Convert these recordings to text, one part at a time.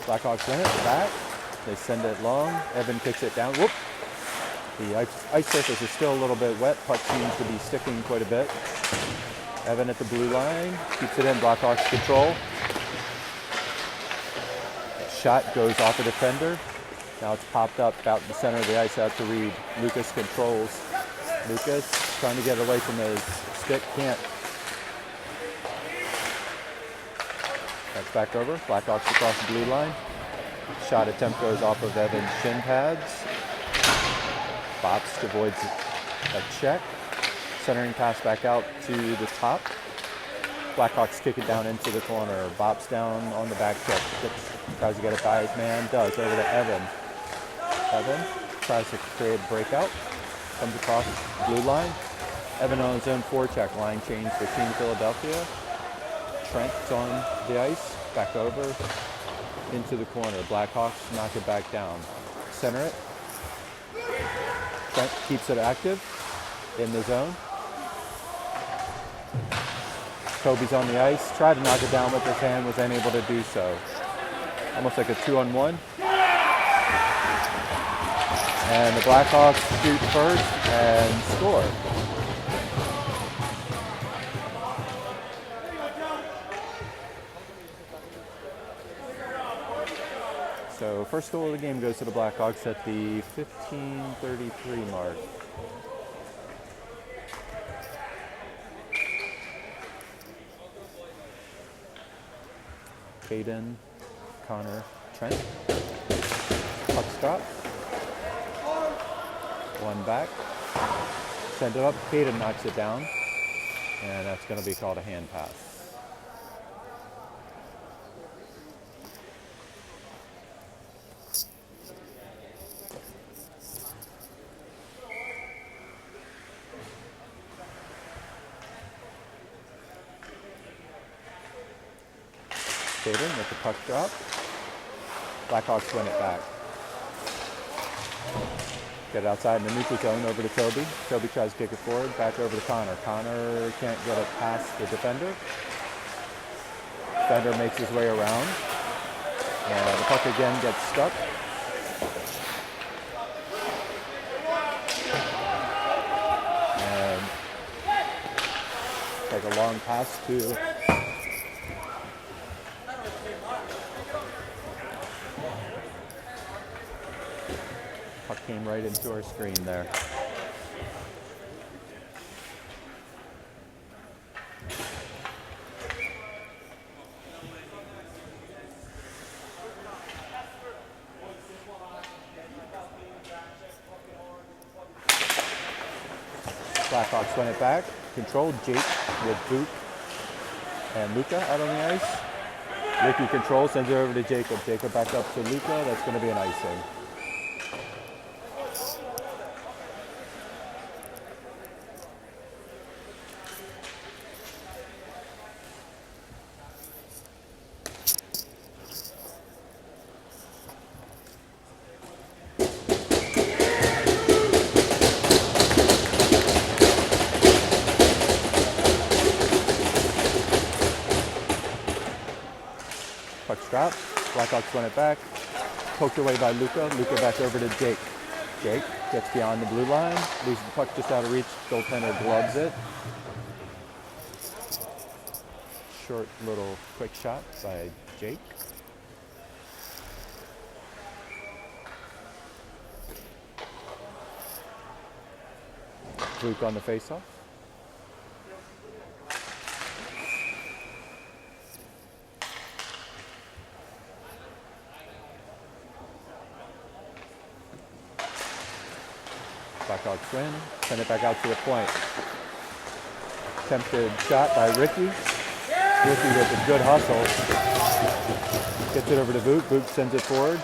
Blackhawks win it, back. They send it long. Evan kicks it down. Whoop. The ice surface is still a little bit wet. Puck seems to be sticking quite a bit. Evan at the blue line. Keeps it in. Blackhawks control. Shot goes off a defender. Now it's popped up out in the center of the ice out to Reed. Lucas controls. Lucas trying to get away from his stick. Can't. That's back over. Blackhawks across the blue line. Shot attempt goes off of Evan's shin pads. Bops avoids a check. Centering pass back out to the top. Blackhawks kick it down into the corner. Bops down on the back check. Tries to get it by his man. Does. Over to Evan. Evan tries to create a breakout. Comes across the blue line. Evan on his own forecheck. Line change for Team Philadelphia. Trent's on the ice. Back over. Into the corner. Blackhawks knock it back down. Center it. Trent keeps it active in the zone. Toby's on the ice. Tried to knock it down with his hand. Was unable to do so. Almost like a 2-on-1. And the Blackhawks shoot first and score. So first goal of the game goes to the Blackhawks at the 15:33 mark. Caden, Connor, Trent. Puck stop. One back. Send it up. Caden knocks it down. And that's going to be called a hand pass. Caden with the puck drop. Blackhawks win it back. Get it outside in the neutral zone over to Toby. Toby tries to kick it forward. Back over to Connor. Connor can't get it past the defender. Defender makes his way around. And the puck again gets stuck. And take a long pass to came right into our screen there. Blackhawks win it back. Controlled. Jake with Boot and Luca out on the ice. Ricky controls, sends it over to Jacob. Jacob back up to Luca. That's going to be an icing. Drop. Blackhawks win it back. Poked away by Luca. Luca back over to Jake. Jake gets beyond the blue line. Loses the puck just out of reach. Goaltender gloves it. Short little quick shot by Jake. Luke on the faceoff. Blackhawks win. Send it back out to the point. Attempted shot by Ricky. Ricky with a good hustle. Gets it over to Boot. Boot sends it forward.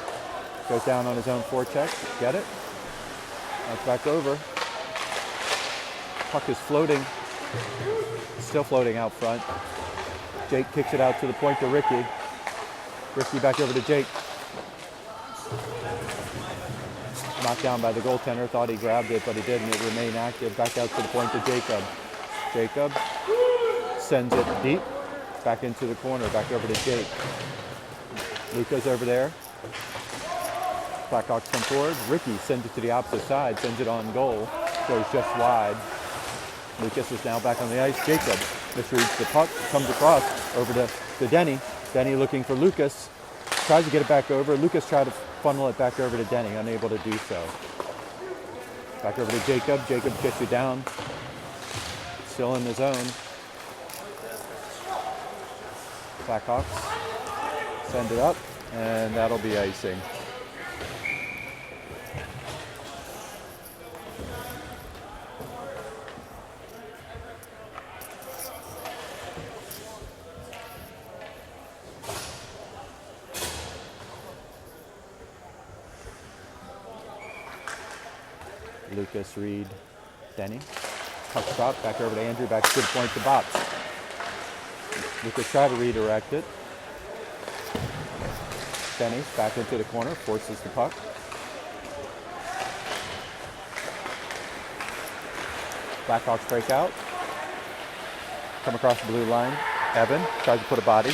Goes down on his own forecheck. Get it. That's back over. Puck is floating. Still floating out front. Jake kicks it out to the point to Ricky. Ricky back over to Jake. Knocked down by the goaltender. Thought he grabbed it, but he didn't. It remained active. Back out to the point to Jacob. Jacob sends it deep. Back into the corner. Back over to Jake. Lucas over there. Blackhawks come forward. Ricky sends it to the opposite side, sends it on goal. Goes just wide. Lucas is now back on the ice. Jacob misreads the puck, comes across over to Denny. Denny looking for Lucas. Tries to get it back over. Lucas tried to funnel it back over to Denny, unable to do so. Back over to Jacob. Jacob gets it down. Still in the zone. Blackhawks send it up, and that'll be icing. Lucas, Reed, Denny. Puck drop, back over to Andrew, back to good point to Bops. Lucas tried to redirect it. Denny back into the corner, forces the puck. Blackhawks break out. Come across the blue line. Evan tries to put a body.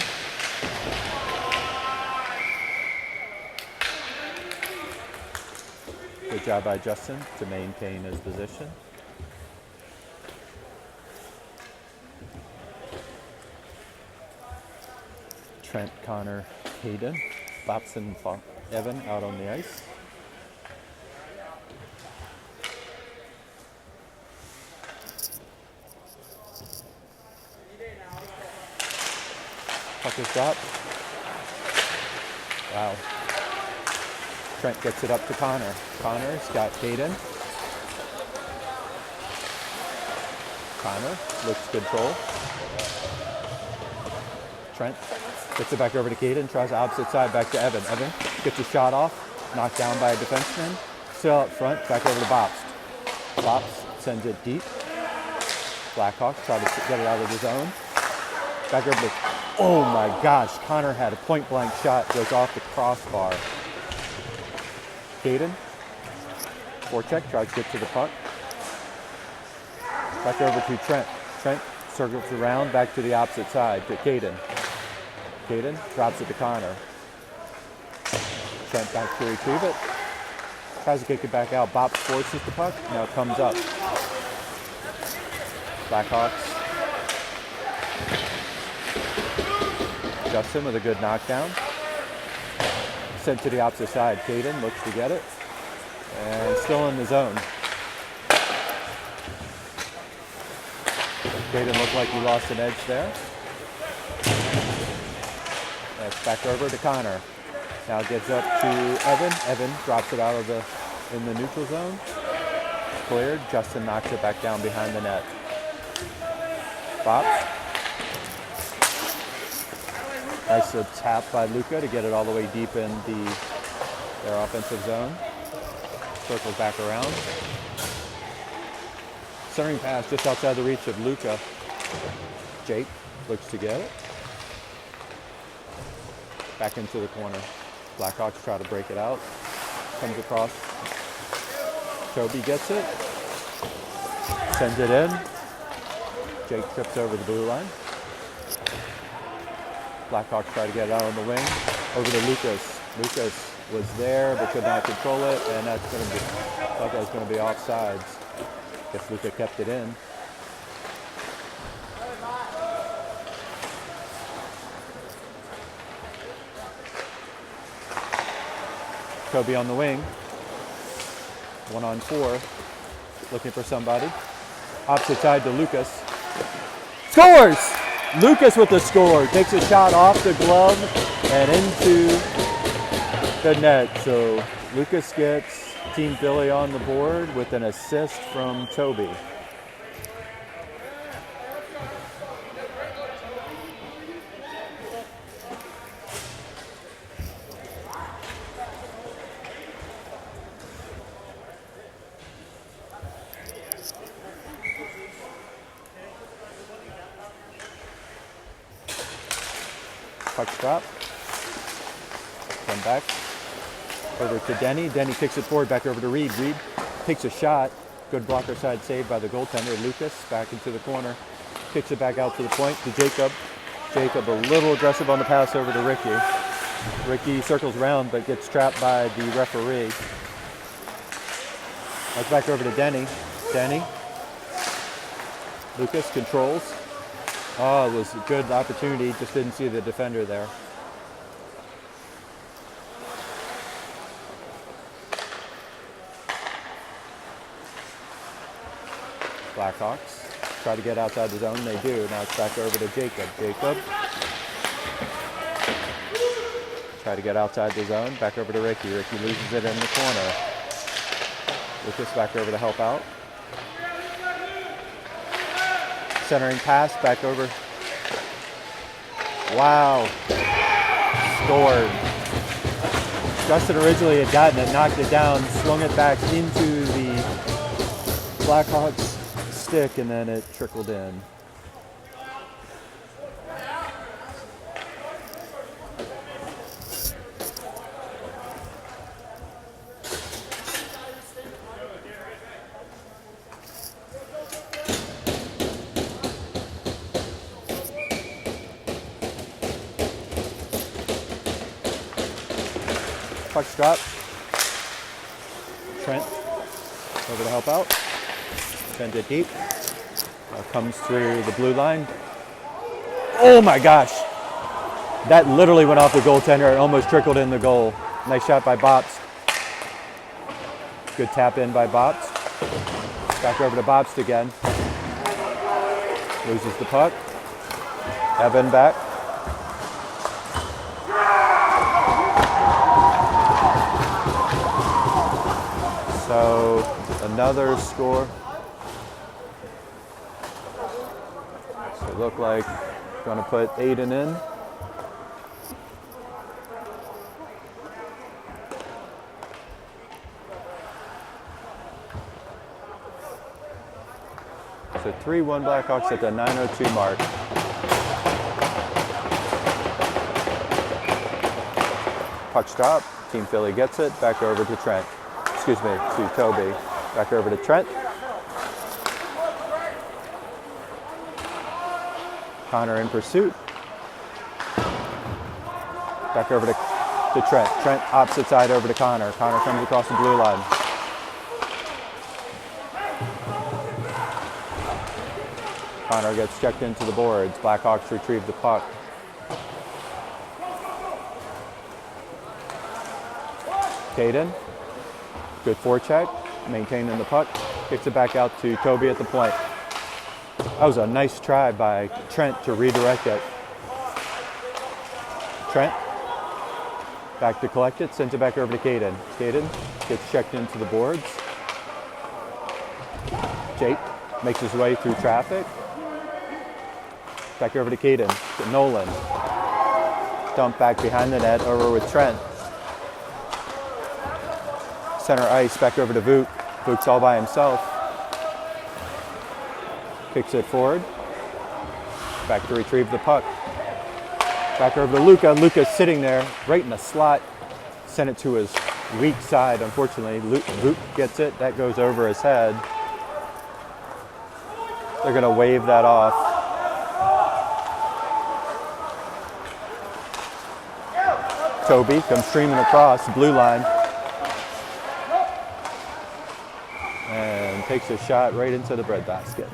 Good job by Justin to maintain his position. Trent, Connor, Hayden, Bops and Evan out on the ice. Puck is dropped. Wow. Trent gets it up to Connor. Connor's got Hayden. Connor looks control. Trent gets it back over to Caden, tries the opposite side back to Evan. Evan gets a shot off, knocked down by a defenseman. Still up front, back over to Bops. Bops sends it deep. Blackhawks try to get it out of the zone. Back over to, oh my gosh, Connor had a point blank shot, goes off the crossbar. Caden, forecheck, tries to get to the puck. Back over to Trent. Trent circles around, back to the opposite side to Caden. Caden drops it to Connor. Trent back to retrieve it. Tries to kick it back out. Bops forces the puck. Now it comes up. Blackhawks. Justin with a good knockdown. Sent to the opposite side. Caden looks to get it. And still in the zone. Caden looked like he lost an edge there. That's back over to Connor. Now gets up to Evan. Evan drops it out of in the neutral zone. Cleared. Justin knocks it back down behind the net. Bops. Nice little tap by Luca to get it all the way deep in their offensive zone. Circles back around. Centering pass just outside the reach of Luca. Jake looks to get it. Back into the corner. Blackhawks try to break it out. Comes across. Toby gets it. Sends it in. Jake trips over the blue line. Blackhawks try to get it out on the wing. Over to Lucas. Lucas was there but could not control it, and that's going to be, thought that was going to be offsides. Guess Luca kept it in. Toby on the wing. 1-on-4. Looking for somebody. Opposite side to Lucas. Scores! Lucas with the score. Takes a shot off the glove and into the net. So Lucas gets Team Philly on the board with an assist from Toby. Puck drop. Come back. Over to Denny. Denny kicks it forward, back over to Reed. Reed takes a shot. Good blocker side save by the goaltender. Lucas back into the corner. Kicks it back out to the point to Jacob. Jacob a little aggressive on the pass over to Ricky. Ricky circles around but gets trapped by the referee. That's back over to Denny. Denny. Lucas controls. Oh, it was a good opportunity. Just didn't see the defender there. Blackhawks try to get outside the zone. They do. Now it's back over to Jacob. Jacob. Try to get outside the zone. Back over to Ricky. Ricky loses it in the corner. Lucas back over to help out. Centering pass back over. Wow. Scored. Justin originally had gotten it, knocked it down, swung it back into the Blackhawks stick, and then it trickled in. Puck's drop. Trent over to help out. Sends it deep. Comes through the blue line. Oh my gosh. That literally went off the goaltender and almost trickled in the goal. Nice shot by Bops. Good tap in by Bops. Back over to Bops again. Loses the puck. Evan back. So another score. So it looked like going to put Aiden in. So 3-1 Blackhawks at the 9:02 mark. Puck's drop. Team Philly gets it. Back over to Trent. Excuse me, to Toby. Back over to Trent. Connor in pursuit. Back over to Trent. Trent opposite side over to Connor. Connor comes across the blue line. Connor gets checked into the boards. Blackhawks retrieve the puck. Caden. Good forecheck, maintaining the puck, kicks it back out to Toby at the point. That was a nice try by Trent to redirect it. Trent, back to collect it, sends it back over to Caden. Caden gets checked into the boards. Jake makes his way through traffic. Back over to Caden, to Nolan. Dump back behind the net, over with Trent. Center ice, back over to Vuk. Vuk's all by himself. Kicks it forward. Back to retrieve the puck. Back over to Luca. Luca's sitting there, right in the slot. Sent it to his weak side, unfortunately. Vuk gets it. That goes over his head. They're going to wave that off. Toby comes streaming across the blue line. And takes a shot right into the breadbasket.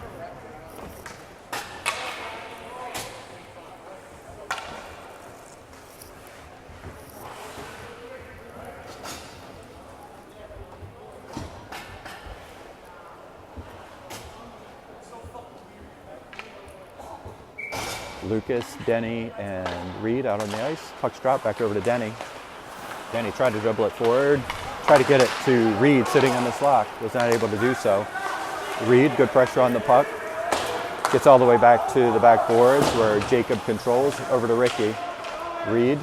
Lucas, Denny, and Reed out on the ice. Puck's dropped back over to Denny. Denny tried to dribble it forward. Tried to get it to Reed sitting on the slot. Was not able to do so. Reed, good pressure on the puck. Gets all the way back to the back boards where Jacob controls. Over to Ricky. Reed.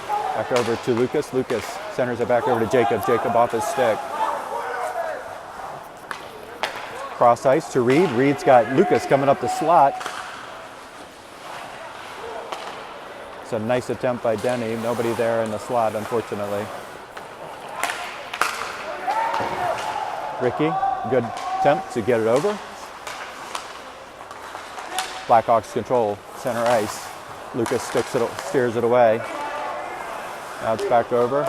Back over to Lucas. Lucas centers it back over to Jacob. Jacob off his stick. Cross ice to Reed. Reed's got Lucas coming up the slot. It's a nice attempt by Denny. Nobody there in the slot, unfortunately. Ricky, good attempt to get it over. Blackhawks control center ice. Lucas steers it away. Now it's back over.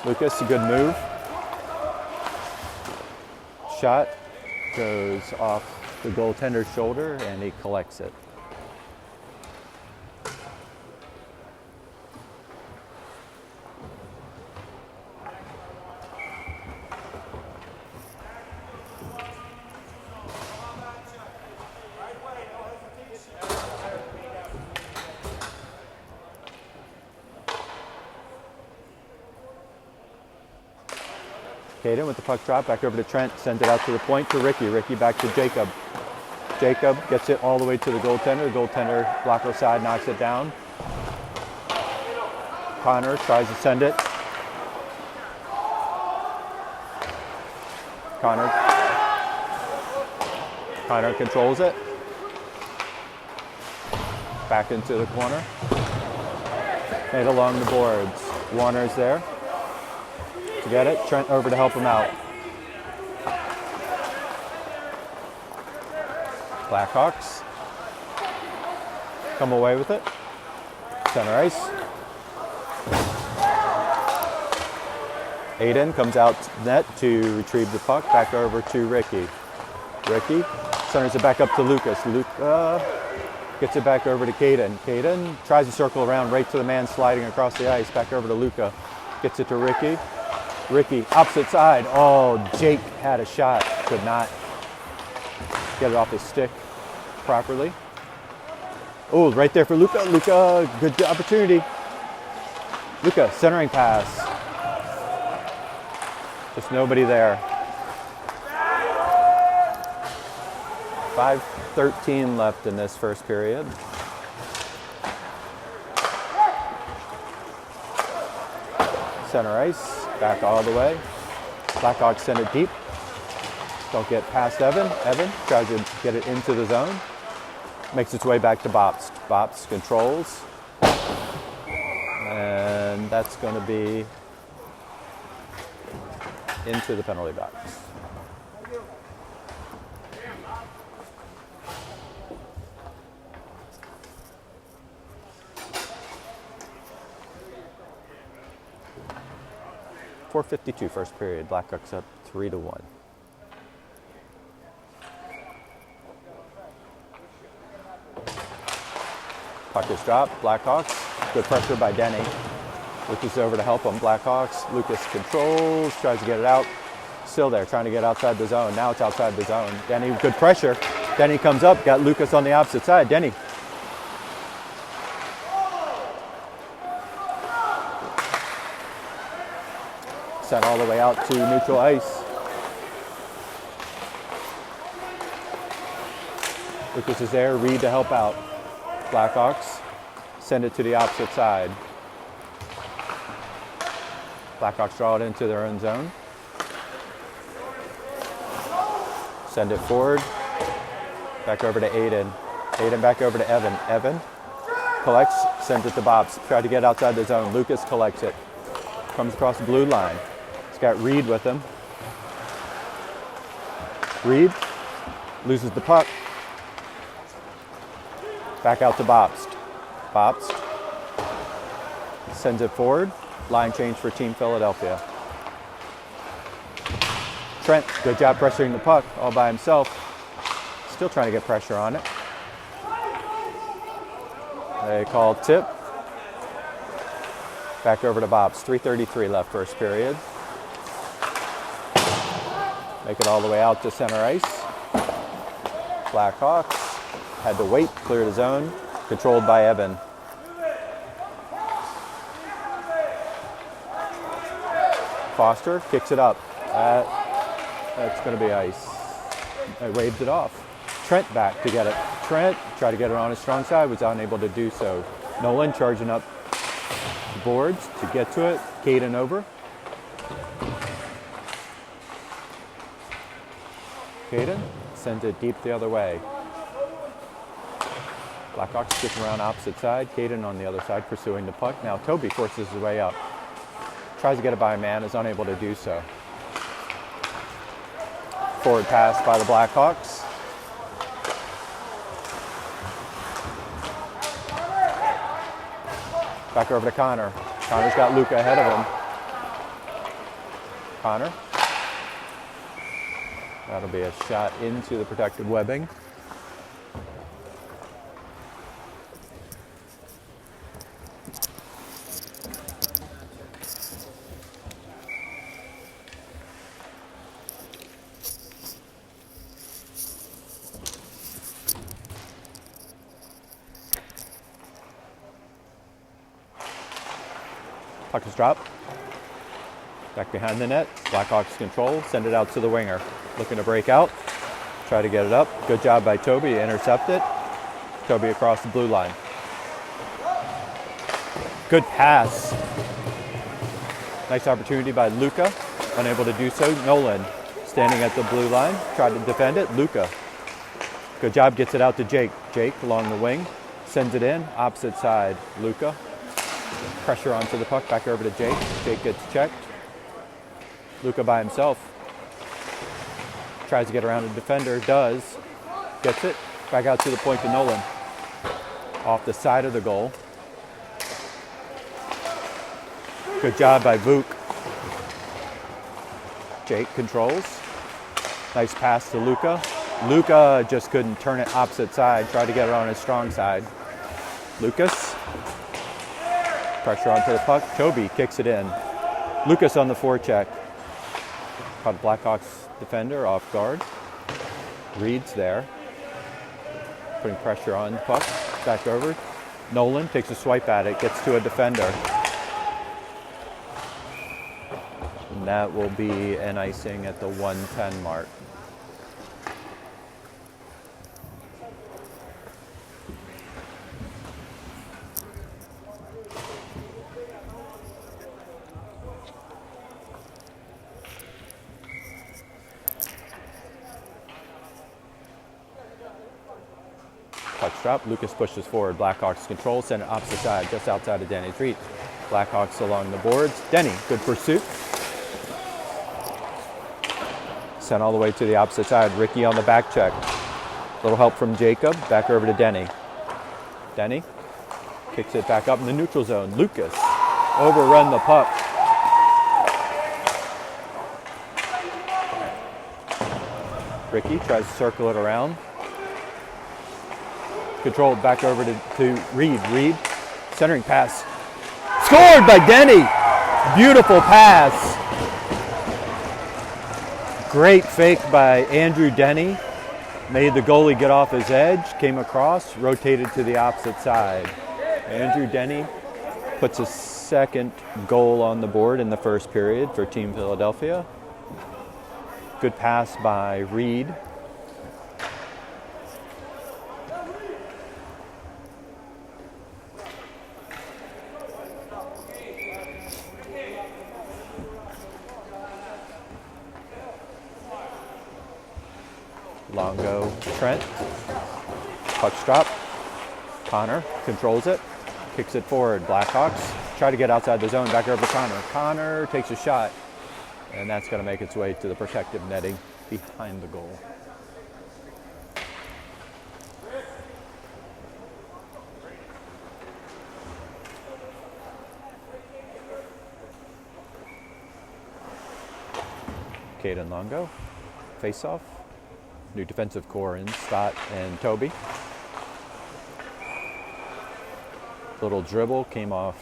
Lucas, a good move. Shot goes off the goaltender's shoulder and he collects it. Caden with the puck drop, back over to Trent, sends it out to the point to Ricky. Ricky back to Jacob. Jacob gets it all the way to the goaltender. The goaltender, blocker side, knocks it down. Connor tries to send it. Connor controls it. Back into the corner. Made along the boards. Warner's there to get it. Trent over to help him out. Blackhawks come away with it. Center ice. Aiden comes out net to retrieve the puck. Back over to Ricky. Ricky centers it back up to Lucas. Luke gets it back over to Caden. Caden tries to circle around right to the man sliding across the ice. Back over to Luca. Gets it to Ricky. Ricky, opposite side. Oh, Jake had a shot. Could not get it off his stick properly. Oh, right there for Luca. Luca, good opportunity. Luca, centering pass. Just nobody there. 5:13 left in this first period. Center ice, back all the way. Blackhawks send it deep. Don't get past Evan. Evan tries to get it into the zone. Makes its way back to Bops. Bops controls. And that's going to be into the penalty box. .452 first period. Blackhawks up 3-1. Puck is dropped. Blackhawks. Good pressure by Denny. Lucas over to help him. Blackhawks. Lucas controls. Tries to get it out. Still there, trying to get outside the zone. Now it's outside the zone. Denny, good pressure. Denny comes up. Got Lucas on the opposite side. Denny. Sent all the way out to neutral ice. Lucas is there. Reed to help out. Blackhawks send it to the opposite side. Blackhawks draw it into their own zone. Send it forward. Back over to Aiden. Aiden back over to Evan. Evan collects, sends it to Bobs. Try to get outside the zone. Lucas collects it. Comes across the blue line. He's got Reed with him. Reed loses the puck. Back out to Bobst. Bobst sends it forward. Line change for Team Philadelphia. Trent, good job pressuring the puck all by himself. Still trying to get pressure on it. They call tip. Back over to Bobst. 3:33 left first period. Make it all the way out to center ice. Blackhawks had to wait, clear the zone. Controlled by Evan. Foster kicks it up. That's going to be ice. He waved it off. Trent back to get it. Trent tried to get it on his strong side, was unable to do so. Nolan charging up the boards to get to it. Caden over. Caden sends it deep the other way. Blackhawks sticking around opposite side. Caden on the other side pursuing the puck. Now Toby forces his way up. Tries to get it by a man, is unable to do so. Forward pass by the Blackhawks. Back over to Connor. Connor's got Luca ahead of him. Connor. That'll be a shot into the protected webbing. Puck is dropped. Back behind the net. Blackhawks control. Send it out to the winger. Looking to break out. Try to get it up. Good job by Toby to intercept it. Toby across the blue line. Good pass. Nice opportunity by Luca. Unable to do so. Nolan standing at the blue line. Tried to defend it. Luca. Good job. Gets it out to Jake. Jake along the wing. Sends it in. Opposite side. Luca. Pressure onto the puck, back over to Jake. Jake gets checked. Luca by himself. Tries to get around a defender, does. Gets it. Back out to the point to Nolan. Off the side of the goal. Good job by Vuk. Jake controls. Nice pass to Luca. Luca just couldn't turn it opposite side. Tried to get it on his strong side. Lucas. Pressure onto the puck. Toby kicks it in. Lucas on the forecheck. Caught a Blackhawks defender off guard. Reed's there. Putting pressure on the puck. Back over. Nolan takes a swipe at it. Gets to a defender. And that will be an icing at the 1:10 mark. Puck drop. Lucas pushes forward. Blackhawks control. Send it opposite side, just outside of Denny's reach. Blackhawks along the boards. Denny, good pursuit. Sent all the way to the opposite side. Ricky on the back check. Little help from Jacob. Back over to Denny. Denny kicks it back up in the neutral zone. Lucas overrun the puck. Ricky tries to circle it around. Controlled back over to Reed. Reed, centering pass. Scored by Denny. Beautiful pass. Great fake by Andrew Denny. Made the goalie get off his edge, came across, rotated to the opposite side. Andrew Denny puts a second goal on the board in the first period for Team Philadelphia. Good pass by Reed. Longo, Trent, puck's drop. Connor controls it, kicks it forward. Blackhawks try to get outside the zone, back over to Connor. Connor takes a shot, and that's going to make its way to the protective netting behind the goal. Caden Longo, face-off. New defensive core in Stott and Toby. Little dribble, came off,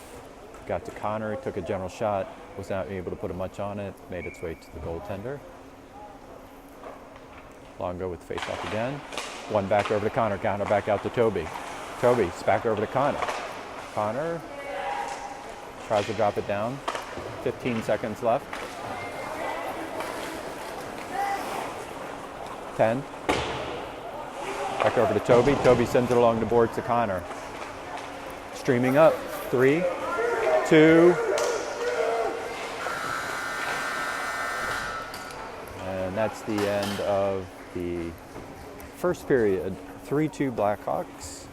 got to Connor, took a general shot, was not able to put much on it, made its way to the goaltender. Longo with face-off again. One back over to Connor, Connor back out to Toby. Toby's back over to Connor. Connor tries to drop it down. 15 seconds left. 10. Back over to Toby. Toby sends it along the board to Connor. Streaming up. 3, 2. And that's the end of the first period. 3-2 Blackhawks.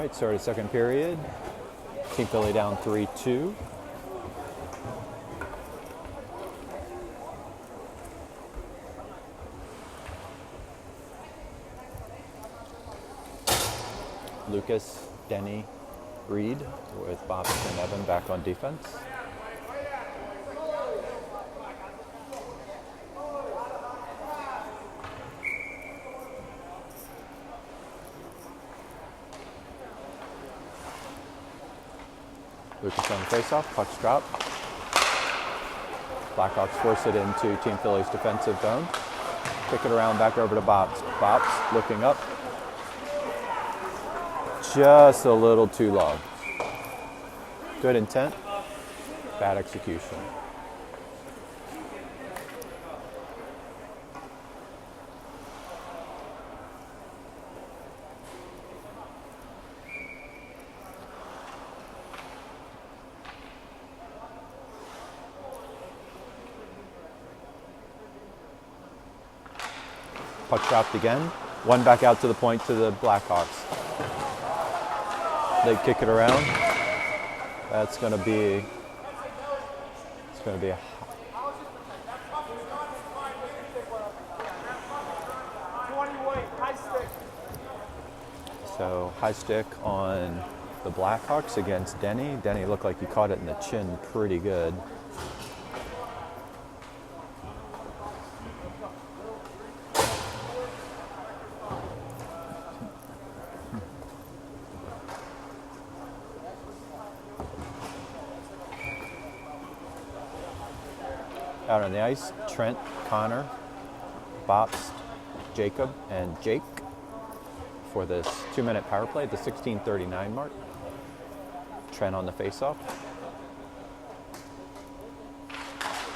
right, start of second period. Team Philly down 3-2. Lucas, Denny, Reed with Bops and Evan back on defense. Lucas on the faceoff, puck's drop. Blackhawks force it into Team Philly's defensive zone. Kick it around back over to Bops. Bops looking up. Just a little too long. Good intent, bad execution. Puck dropped again. One back out to the point to the Blackhawks. They kick it around. That's going to be. It's going to be. So high stick on the Blackhawks against Denny. Denny looked like he caught it in the chin pretty good. Out on the ice, Trent, Connor, Bops, Jacob, and Jake for this 2-minute power play at the 16:39 mark. Trent on the faceoff.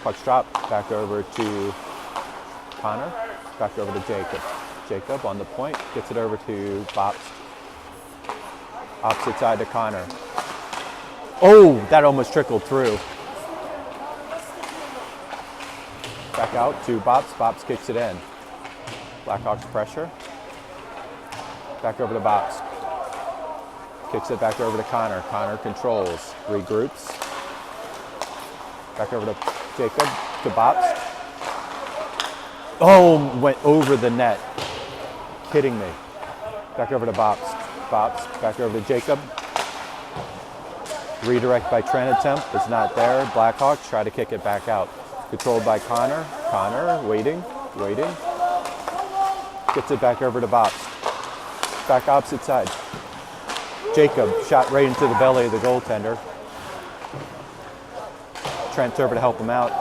Puck's drop, back over to Connor, back over to Jacob. Jacob on the point, gets it over to Bops. Opposite side to Connor. Oh, that almost trickled through. Back out to Bops. Bops kicks it in. Blackhawks pressure. Back over to Bops. Kicks it back over to Connor. Connor controls. Regroups. Back over to Jacob. To Bops. Oh, went over the net. Kidding me. Back over to Bops. Bops. Back over to Jacob. Redirect by Trent attempt. It's not there. Blackhawks try to kick it back out. Controlled by Connor. Connor waiting. Gets it back over to Bops. Back opposite side. Jacob shot right into the belly of the goaltender. Trent's over to help him out.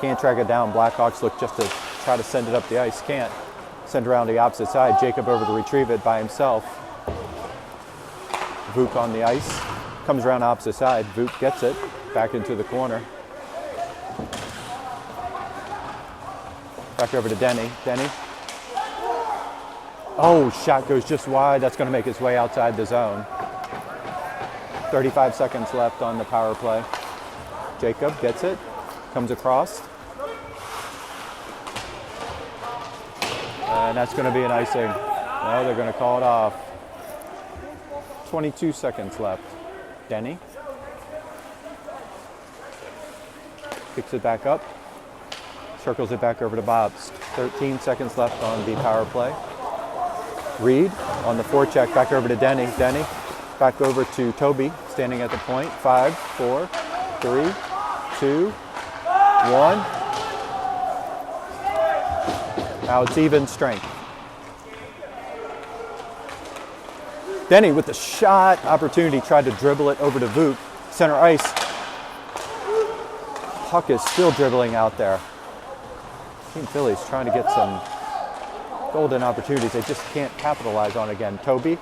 Can't track it down. Blackhawks look just to try to send it up the ice. Can't. Send around the opposite side. Jacob over to retrieve it by himself. Vuk on the ice. Comes around opposite side. Vuk gets it. Back into the corner. Back over to Denny. Denny. Oh, shot goes just wide. That's going to make its way outside the zone. 35 seconds left on the power play. Jacob gets it. Comes across. And that's going to be an icing. No, they're going to call it off. 22 seconds left. Denny. Kicks it back up. Circles it back over to Bops. 13 seconds left on the power play. Reed on the forecheck, back over to Denny. Denny, back over to Toby, standing at the point. 5, 4, 3, 2, 1. Now it's even strength. Denny with the shot opportunity, tried to dribble it over to Vuk. Center ice. Puck is still dribbling out there. Team Philly's trying to get some golden opportunities. They just can't capitalize on it again. Toby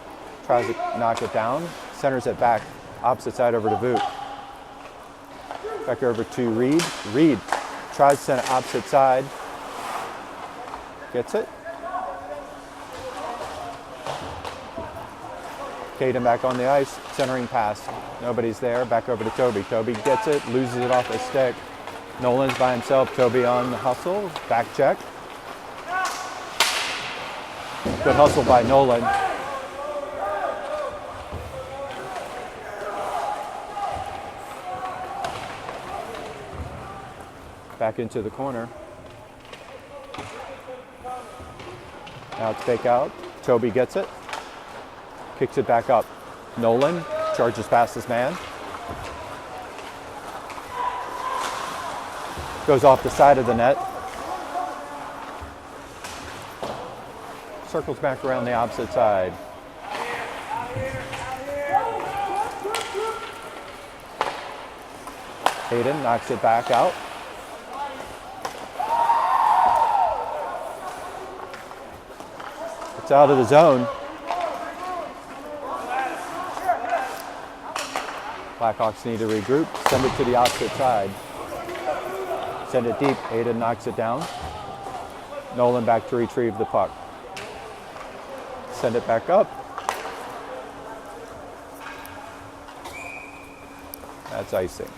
tries to knock it down, centers it back, opposite side over to Vuk. Back over to Reed. Reed tries to send it opposite side. Gets it. Caden back on the ice, centering pass. Nobody's there. Back over to Toby. Toby gets it, loses it off his stick. Nolan's by himself. Toby on the hustle. Back check. Good hustle by Nolan. Back into the corner. Now it's fake out. Toby gets it. Kicks it back up. Nolan charges past his man. Goes off the side of the net. Circles back around the opposite side. Hayden knocks it back out. It's out of the zone. Blackhawks need to regroup. Send it to the opposite side. Send it deep. Hayden knocks it down. Nolan back to retrieve the puck. Send it back up. That's icing.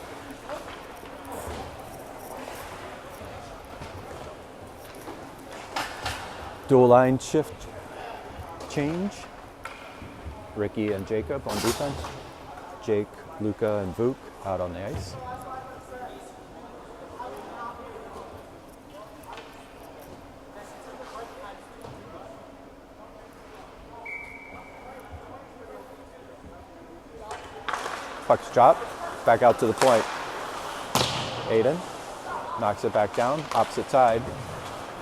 Dual line shift change. Ricky and Jacob on defense. Jake, Luca, and Vuk out on the ice. Puck's dropped, back out to the point. Aiden knocks it back down, opposite side.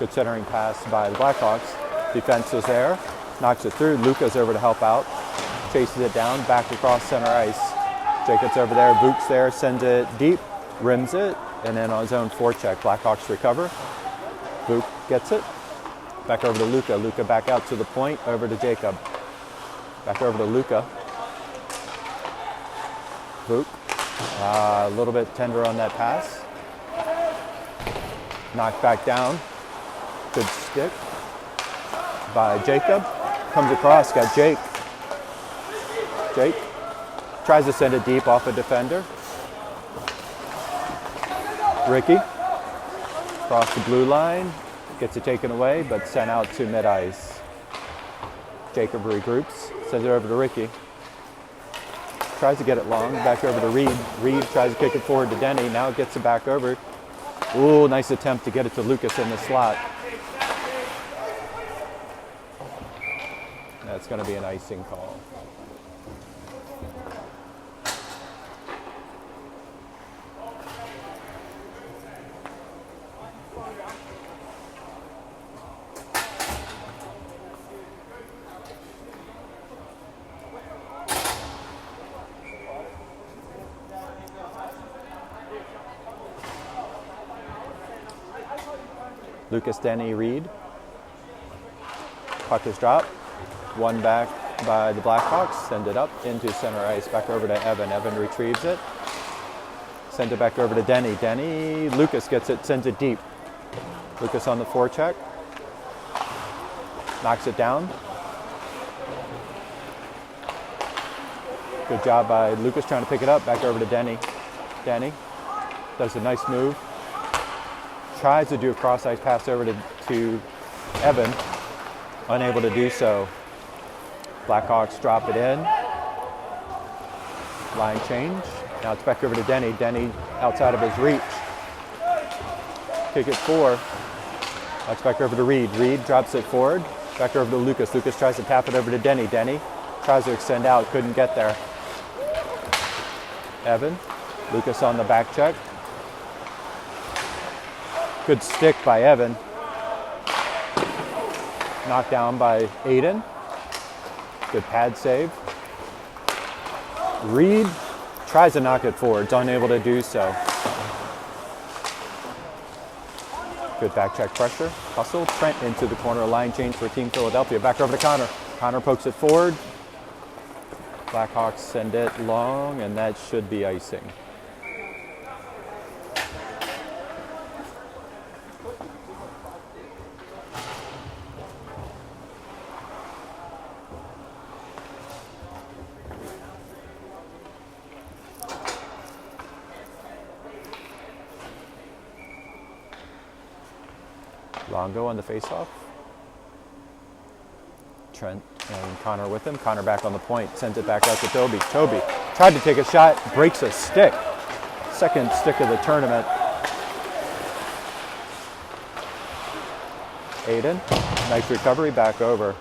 Good centering pass by the Blackhawks. Defense is there, knocks it through. Luca's over to help out, chases it down, back across center ice. Jacob's over there, Vuk's there, sends it deep, rims it, and then on his own forecheck, Blackhawks recover. Vuk gets it, back over to Luca. Luca back out to the point, over to Jacob. Back over to Luca. Vuk, a little bit tender on that pass. Knocked back down. Good stick by Jacob. Comes across, got Jake. Jake tries to send it deep off a defender. Ricky across the blue line, gets it taken away, but sent out to mid-ice. Jacob regroups, sends it over to Ricky. Tries to get it long, back over to Reed. Reed tries to kick it forward to Denny, now it gets it back over. Ooh, nice attempt to get it to Lucas in the slot. That's going to be an icing call. Lucas, Denny, Reed. Puck is dropped. One back by the Blackhawks. Send it up into center ice. Back over to Evan. Evan retrieves it. Send it back over to Denny. Denny. Lucas gets it. Sends it deep. Lucas on the forecheck. Knocks it down. Good job by Lucas trying to pick it up. Back over to Denny. Denny does a nice move. Tries to do a cross-ice pass over to Evan. Unable to do so. Blackhawks drop it in. Line change. Now it's back over to Denny. Denny outside of his reach. Kick it forward. That's back over to Reed. Reed drops it forward. Back over to Lucas. Lucas tries to tap it over to Denny. Denny tries to extend out. Couldn't get there. Evan. Lucas on the back check. Good stick by Evan. Knocked down by Aiden. Good pad save. Reed tries to knock it forward. It's unable to do so. Good back check pressure. Hustle. Trent into the corner. Line change for Team Philadelphia. Back over to Connor. Connor pokes it forward. Blackhawks send it long, and that should be icing. Longo on the faceoff. Trent and Connor with him. Connor back on the point. Sends it back out to Toby. Toby tried to take a shot. Breaks a stick. Second stick of the tournament. Aiden, nice recovery, back over.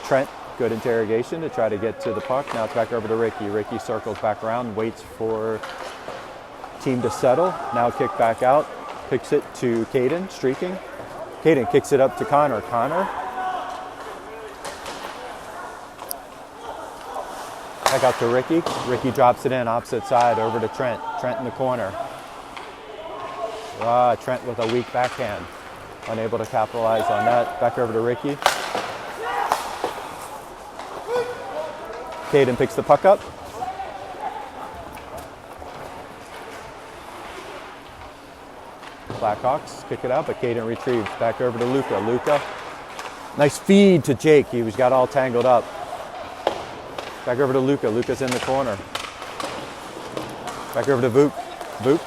Trent, good interrogation to try to get to the puck. Now it's back over to Ricky. Ricky circles back around, waits for team to settle. Now kick back out, picks it to Caden, streaking. Caden kicks it up to Connor. Connor. Back out to Ricky. Ricky drops it in, opposite side, over to Trent. Trent in the corner. Trent with a weak backhand. Unable to capitalize on that. Back over to Ricky. Caden picks the puck up. Blackhawks kick it out, but Caden retrieves. Back over to Luca. Luca, nice feed to Jake. He got all tangled up. Back over to Luca. Luca's in the corner. Back over to Vuk. Vuk.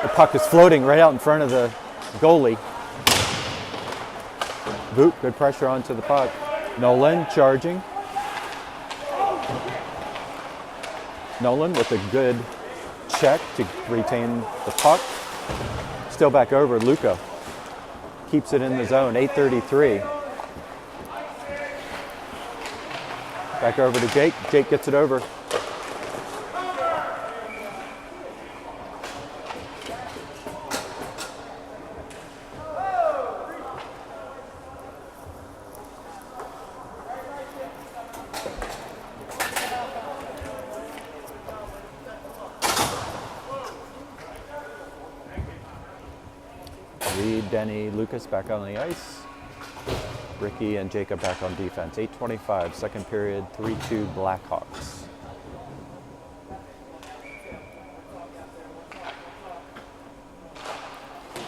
The puck is floating right out in front of the goalie. Vuk, good pressure onto the puck. Nolan charging. Nolan with a good check to retain the puck. Still back over, Luca. Keeps it in the zone, 8:33. Back over to Jake. Jake gets it over. Reed, Denny, Lucas back on the ice. Ricky and Jacob back on defense. 8:25, second period, 3-2 Blackhawks.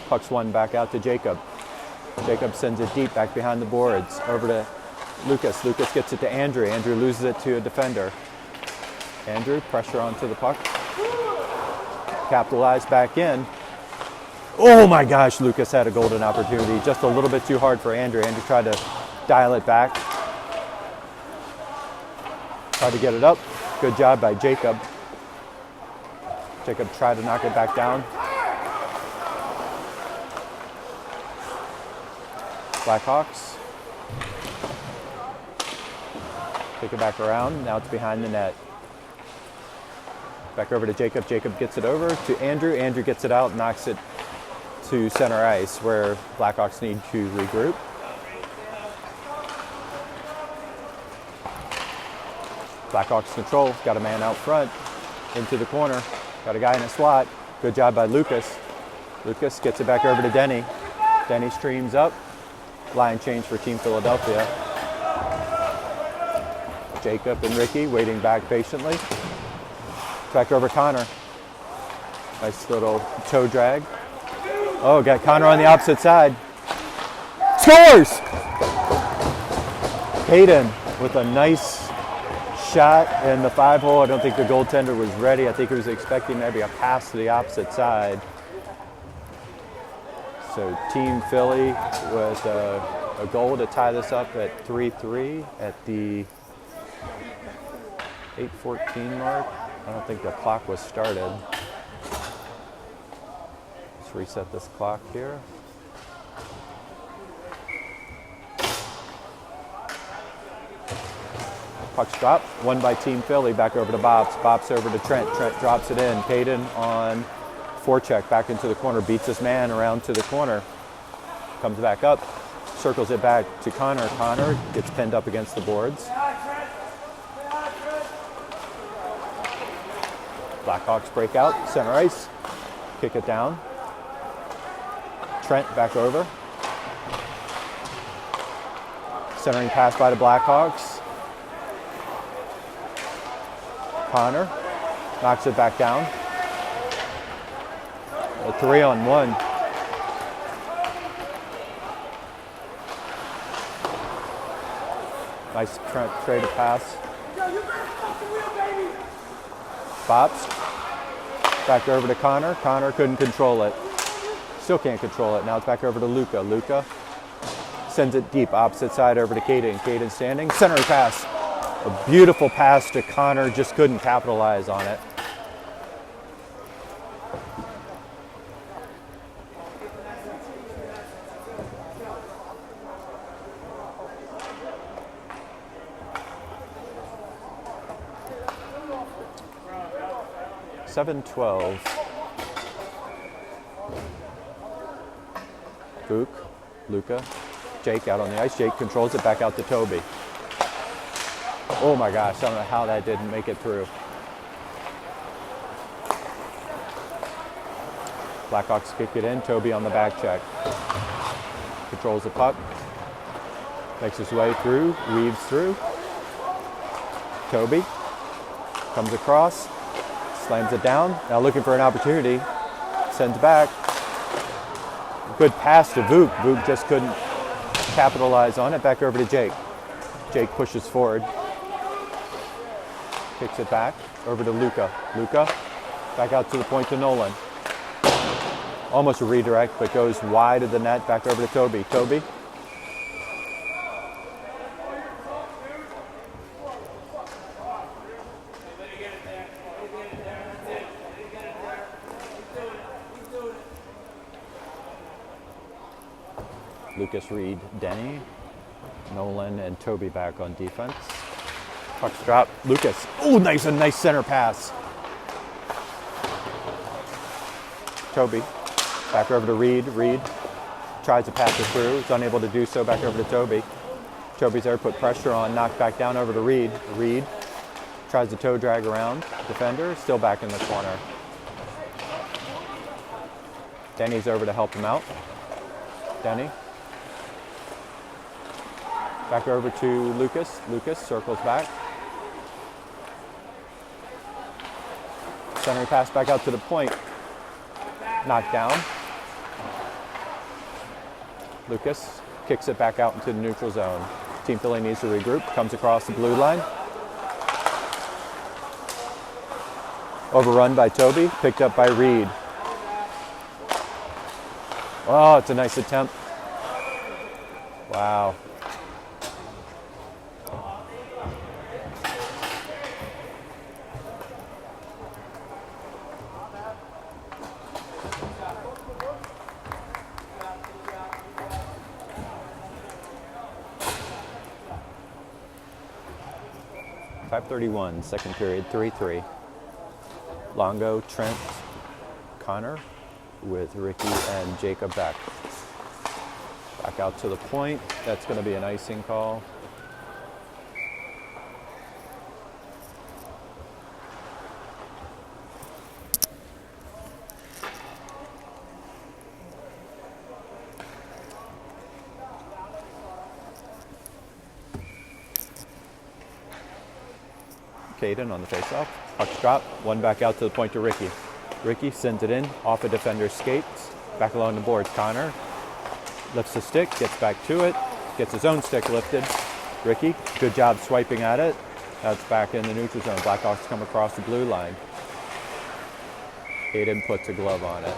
Puck's one back out to Jacob. Jacob sends it deep back behind the boards. Over to Lucas. Lucas gets it to Andrew. Andrew loses it to a defender. Andrew, pressure onto the puck. Capitalized back in. Oh my gosh, Lucas had a golden opportunity. Just a little bit too hard for Andrew. Andrew tried to dial it back. Tried to get it up. Good job by Jacob. Jacob tried to knock it back down. Blackhawks. Take it back around. Now it's behind the net. Back over to Jacob. Jacob gets it over to Andrew. Andrew gets it out, knocks it to center ice where Blackhawks need to regroup. Blackhawks control, got a man out front, into the corner, got a guy in a slot. Good job by Lucas. Lucas gets it back over to Denny. Denny streams up, line change for Team Philadelphia. Jacob and Ricky waiting back patiently. Back over Connor. Nice little toe drag. Oh, got Connor on the opposite side. Scores! Caden with a nice shot in the 5-hole. I don't think the goaltender was ready. I think he was expecting maybe a pass to the opposite side. So Team Philly with a goal to tie this up at 3-3 at the 8:14 mark. I don't think the clock was started. Let's reset this clock here. Puck's dropped, won by Team Philly, back over to Bops. Bops over to Trent. Trent drops it in. Caden on forecheck, back into the corner, beats his man around to the corner. Comes back up, circles it back to Connor. Connor gets pinned up against the boards. Blackhawks break out, center ice, kick it down. Trent back over. Centering pass by the Blackhawks. Connor knocks it back down. A 3-on-1. Nice trade of pass. Bops. Back over to Connor. Connor couldn't control it. Still can't control it. Now it's back over to Luca. Luca sends it deep, opposite side over to Caden. Caden standing. Center pass. A beautiful pass to Connor, just couldn't capitalize on it. Seven 12. Vuk, Luca, Jake out on the ice. Jake controls it back out to Toby. Oh my gosh, I don't know how that didn't make it through. Blackhawks kick it in. Toby on the back check. Controls the puck. Makes his way through, weaves through. Toby comes across, slams it down. Now looking for an opportunity. Sends back. Good pass to Vuk. Vuk just couldn't capitalize on it. Back over to Jake. Jake pushes forward. Kicks it back over to Luca. Luca back out to the point to Nolan. Almost a redirect, but goes wide of the net. Back over to Toby. Toby. Lucas Reed, Denny, Nolan, and Toby back on defense. Puck's drop. Lucas. Oh, a nice center pass. Toby. Back over to Reed. Reed tries to pass it through. Is unable to do so. Back over to Toby. Toby's there, put pressure on. Knocked back down over to Reed. Reed tries to toe drag around. Defender still back in the corner. Denny's over to help him out. Denny. Back over to Lucas. Lucas circles back. Centering pass back out to the point. Knocked down. Lucas kicks it back out into the neutral zone. Team Philly needs to regroup. Comes across the blue line. Overrun by Toby. Picked up by Reed. Oh, it's a nice attempt. Wow. .531, second period, 3-3. Longo, Trent, Connor with Ricky and Jacob back. Back out to the point. That's going to be an icing call. Caden on the faceoff. Puck's drop. One back out to the point to Ricky. Ricky sends it in off a defender's skates. Back along the boards. Connor lifts the stick, gets back to it, gets his own stick lifted. Ricky, good job swiping at it. That's back in the neutral zone. Blackhawks come across the blue line. Caden puts a glove on it.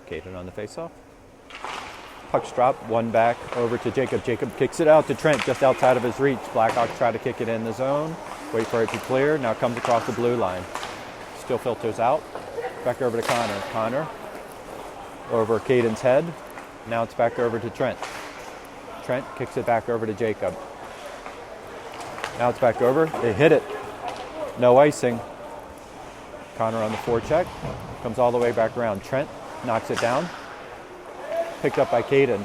Caden on the faceoff. Puck's drop, one back over to Jacob. Jacob kicks it out to Trent, just outside of his reach. Blackhawks try to kick it in the zone. Wait for it to clear. Now comes across the blue line. Still filters out. Back over to Connor. Connor over Caden's head. Now it's back over to Trent. Trent kicks it back over to Jacob. Now it's back over. They hit it. No icing. Connor on the forecheck. Comes all the way back around. Trent knocks it down. Picked up by Caden.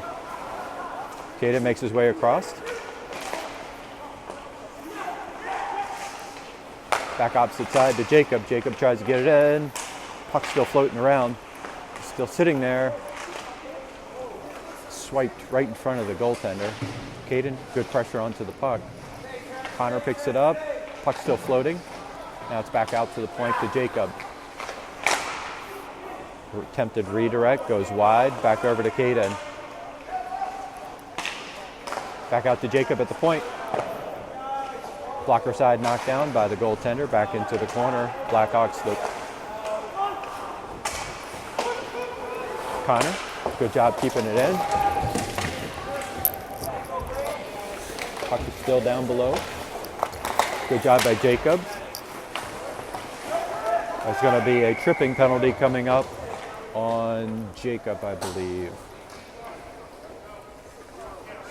Caden makes his way across. Back opposite side to Jacob. Jacob tries to get it in. Puck's still floating around. Still sitting there. Swiped right in front of the goaltender. Caden, good pressure onto the puck. Connor picks it up. Puck's still floating. Now it's back out to the point to Jacob. Attempted redirect, goes wide, back over to Caden. Back out to Jacob at the point. Blocker side knocked down by the goaltender. Back into the corner. Blackhawks look. Connor, good job keeping it in. Puck is still down below. Good job by Jacob. There's going to be a tripping penalty coming up on Jacob, I believe.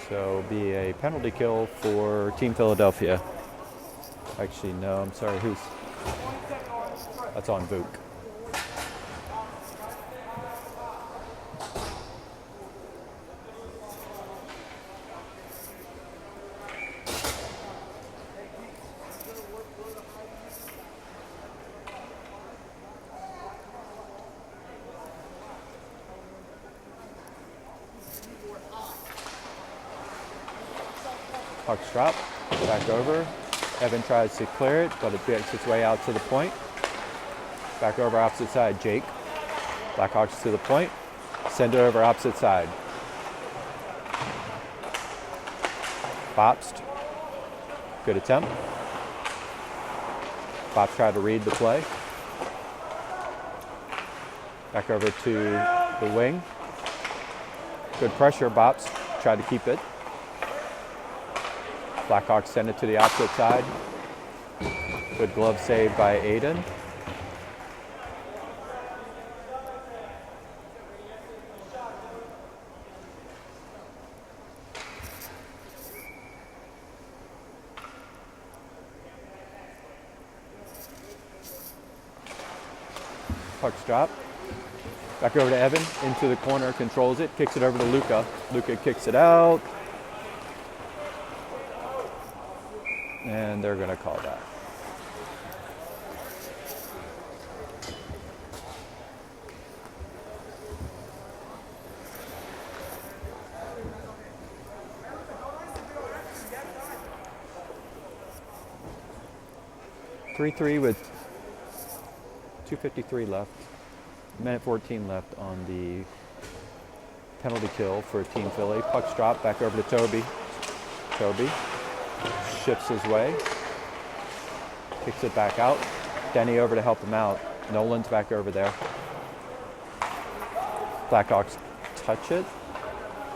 So be a penalty kill for Team Philadelphia. Actually, no, I'm sorry, that's on Vuk. Puck's dropped, back over. Evan tries to clear it, but it gets its way out to the point. Back over opposite side, Jake. Blackhawks to the point. Send it over opposite side. Bopst. Good attempt. Bopst tried to read the play. Back over to the wing. Good pressure, Bopst. Tried to keep it. Blackhawks send it to the opposite side. Good glove save by Aiden. Puck's dropped. Back over to Evan, into the corner, controls it, kicks it over to Luca. Luca kicks it out. And they're going to call that. Three with 2:53 left. Minute 14 left on the penalty kill for Team Philly. Puck's dropped back over to Toby. Toby shifts his way, kicks it back out. Denny over to help him out. Nolan's back over there. Blackhawks touch it,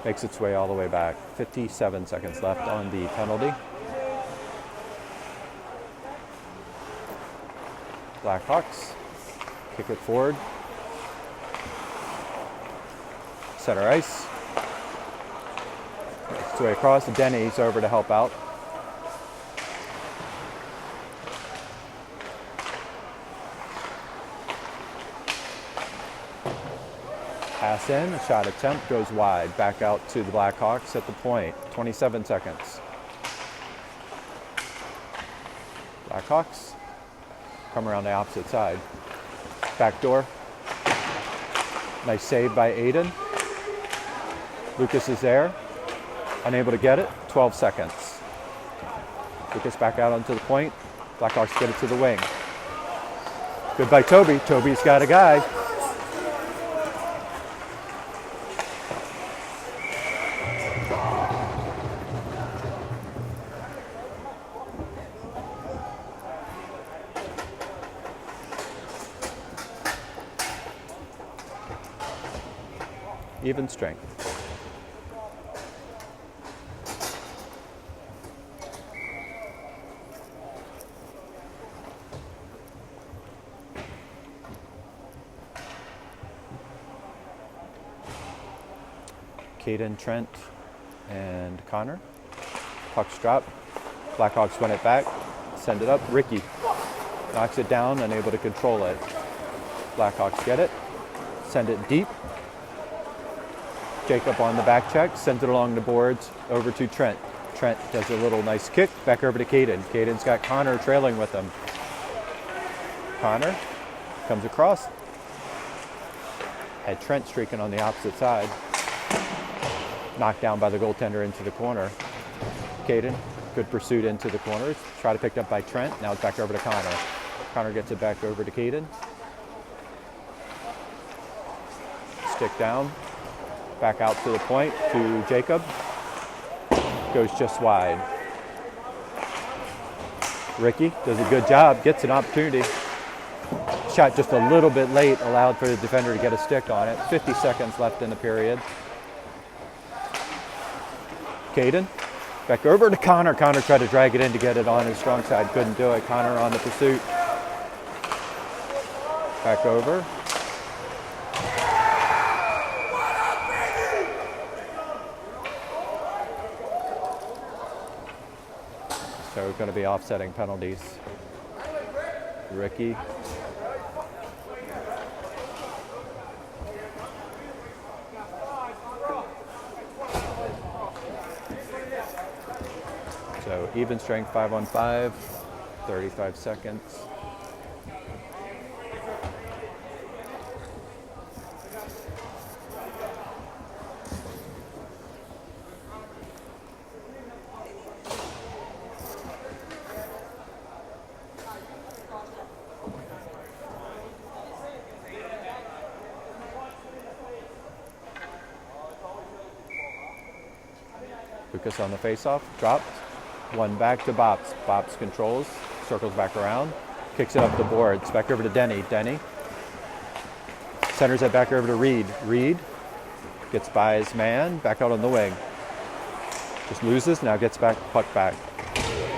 makes its way all the way back. 57 seconds left on the penalty. Blackhawks kick it forward. Center ice. Makes its way across. Denny's over to help out. Pass in, a shot attempt goes wide. Back out to the Blackhawks at the point. 27 seconds. Blackhawks come around the opposite side. Back door. Nice save by Aiden. Lucas is there. Unable to get it. 12 seconds. Lucas back out onto the point. Blackhawks get it to the wing. Good by Toby. Toby's got a guy. Even strength. Caden, Trent, and Connor. Puck's drop. Blackhawks win it back. Send it up. Ricky knocks it down, unable to control it. Blackhawks get it. Send it deep. Jacob on the back check, sends it along the boards over to Trent. Trent does a little nice kick, back over to Caden. Caden's got Connor trailing with him. Connor comes across. Had Trent streaking on the opposite side. Knocked down by the goaltender into the corner. Caden, good pursuit into the corners. Try to pick up by Trent, now it's back over to Connor. Connor gets it back over to Caden. Stick down. Back out to the point to Jacob. goes just wide. Ricky does a good job, gets an opportunity. Shot just a little bit late, allowed for the defender to get a stick on it. 50 seconds left in the period. Caden, back over to Connor. Connor tried to drag it in to get it on his strong side, couldn't do it. Connor on the pursuit. Back over. So we're going to be offsetting penalties. Ricky. So even strength 5-on-5, 35 seconds. Lucas on the face-off, dropped. One back to Bops. Bops controls, circles back around, kicks it up the boards. Back over to Denny. Denny centers it back over to Reed. Reed gets by his man, back out on the wing. Just loses, now gets back, puck back.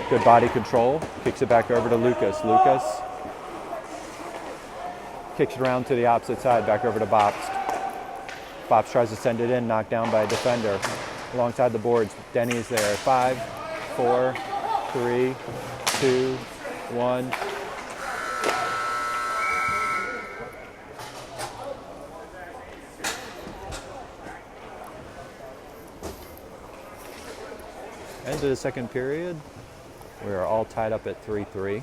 Good body control, kicks it back over to Lucas. Lucas kicks it around to the opposite side, back over to Bops. Bops tries to send it in, knocked down by a defender. Alongside the boards, Denny is there. 5, 4, 3, 2, 1. End of the second period. We are all tied up at 3-3.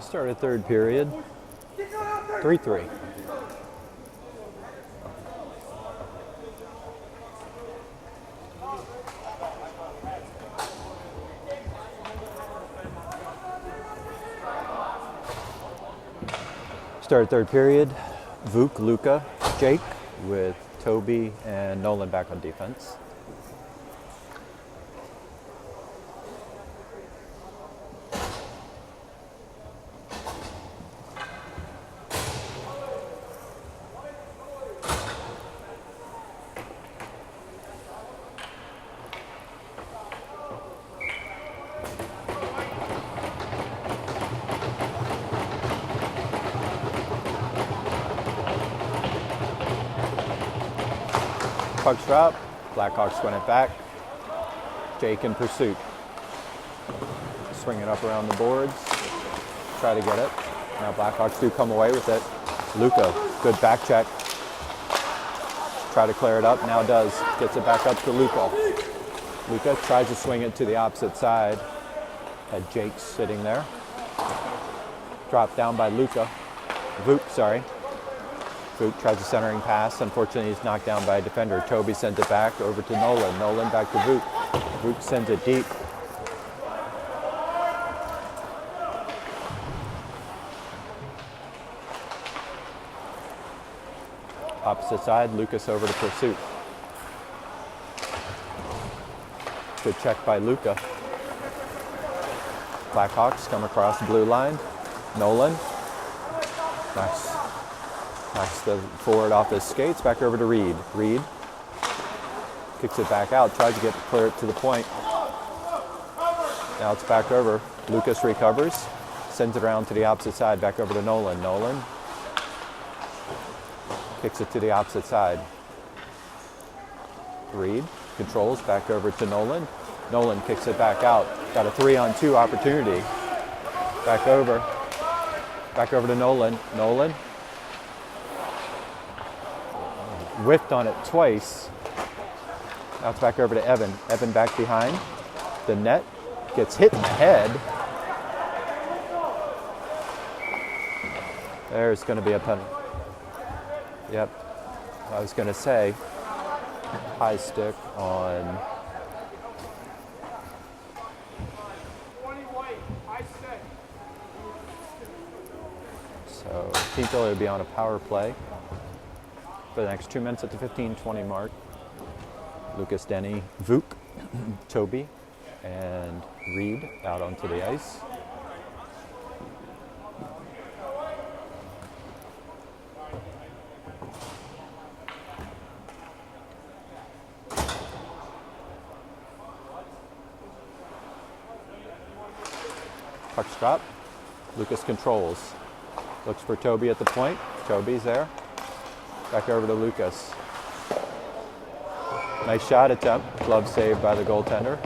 Started third period, 3-3. Started third period, Vuk, Luca, Jake with Toby and Nolan back on defense. Puck's drop, Blackhawks win it back. Jake in pursuit. Swing it up around the boards, try to get it. Now Blackhawks do come away with it. Luca, good back check. Try to clear it up, now does. Gets it back up to Luca. Luca tries to swing it to the opposite side. Had Jake sitting there. Dropped down by Luca. Vuk, sorry. Vuk tries a centering pass. Unfortunately, he's knocked down by a defender. Toby sends it back over to Nolan. Nolan back to Vuk. Vuk sends it deep. Opposite side, Lucas over to Pursuit. Good check by Luca. Blackhawks come across the blue line. Nolan knocks the forward off his skates. Back over to Reed. Reed kicks it back out. Tries to clear it to the point. Now it's back over. Lucas recovers. Sends it around to the opposite side. Back over to Nolan. Nolan kicks it to the opposite side. Reed controls back over to Nolan. Nolan kicks it back out. Got a 3-on-2 opportunity. Back over to Nolan. Nolan whiffed on it twice. Now it's back over to Evan. Evan back behind the net. Gets hit in the head. There's going to be a penalty. Yep. I was going to say high stick on. So Team Philly will be on a power play for the next 2 minutes at the 15-20 mark. Lucas, Denny, Vuk, Toby, and Reed out onto the ice. Puck's drop. Lucas controls. Looks for Toby at the point. Toby's there. Back over to Lucas. Nice shot attempt. Glove saved by the goaltender.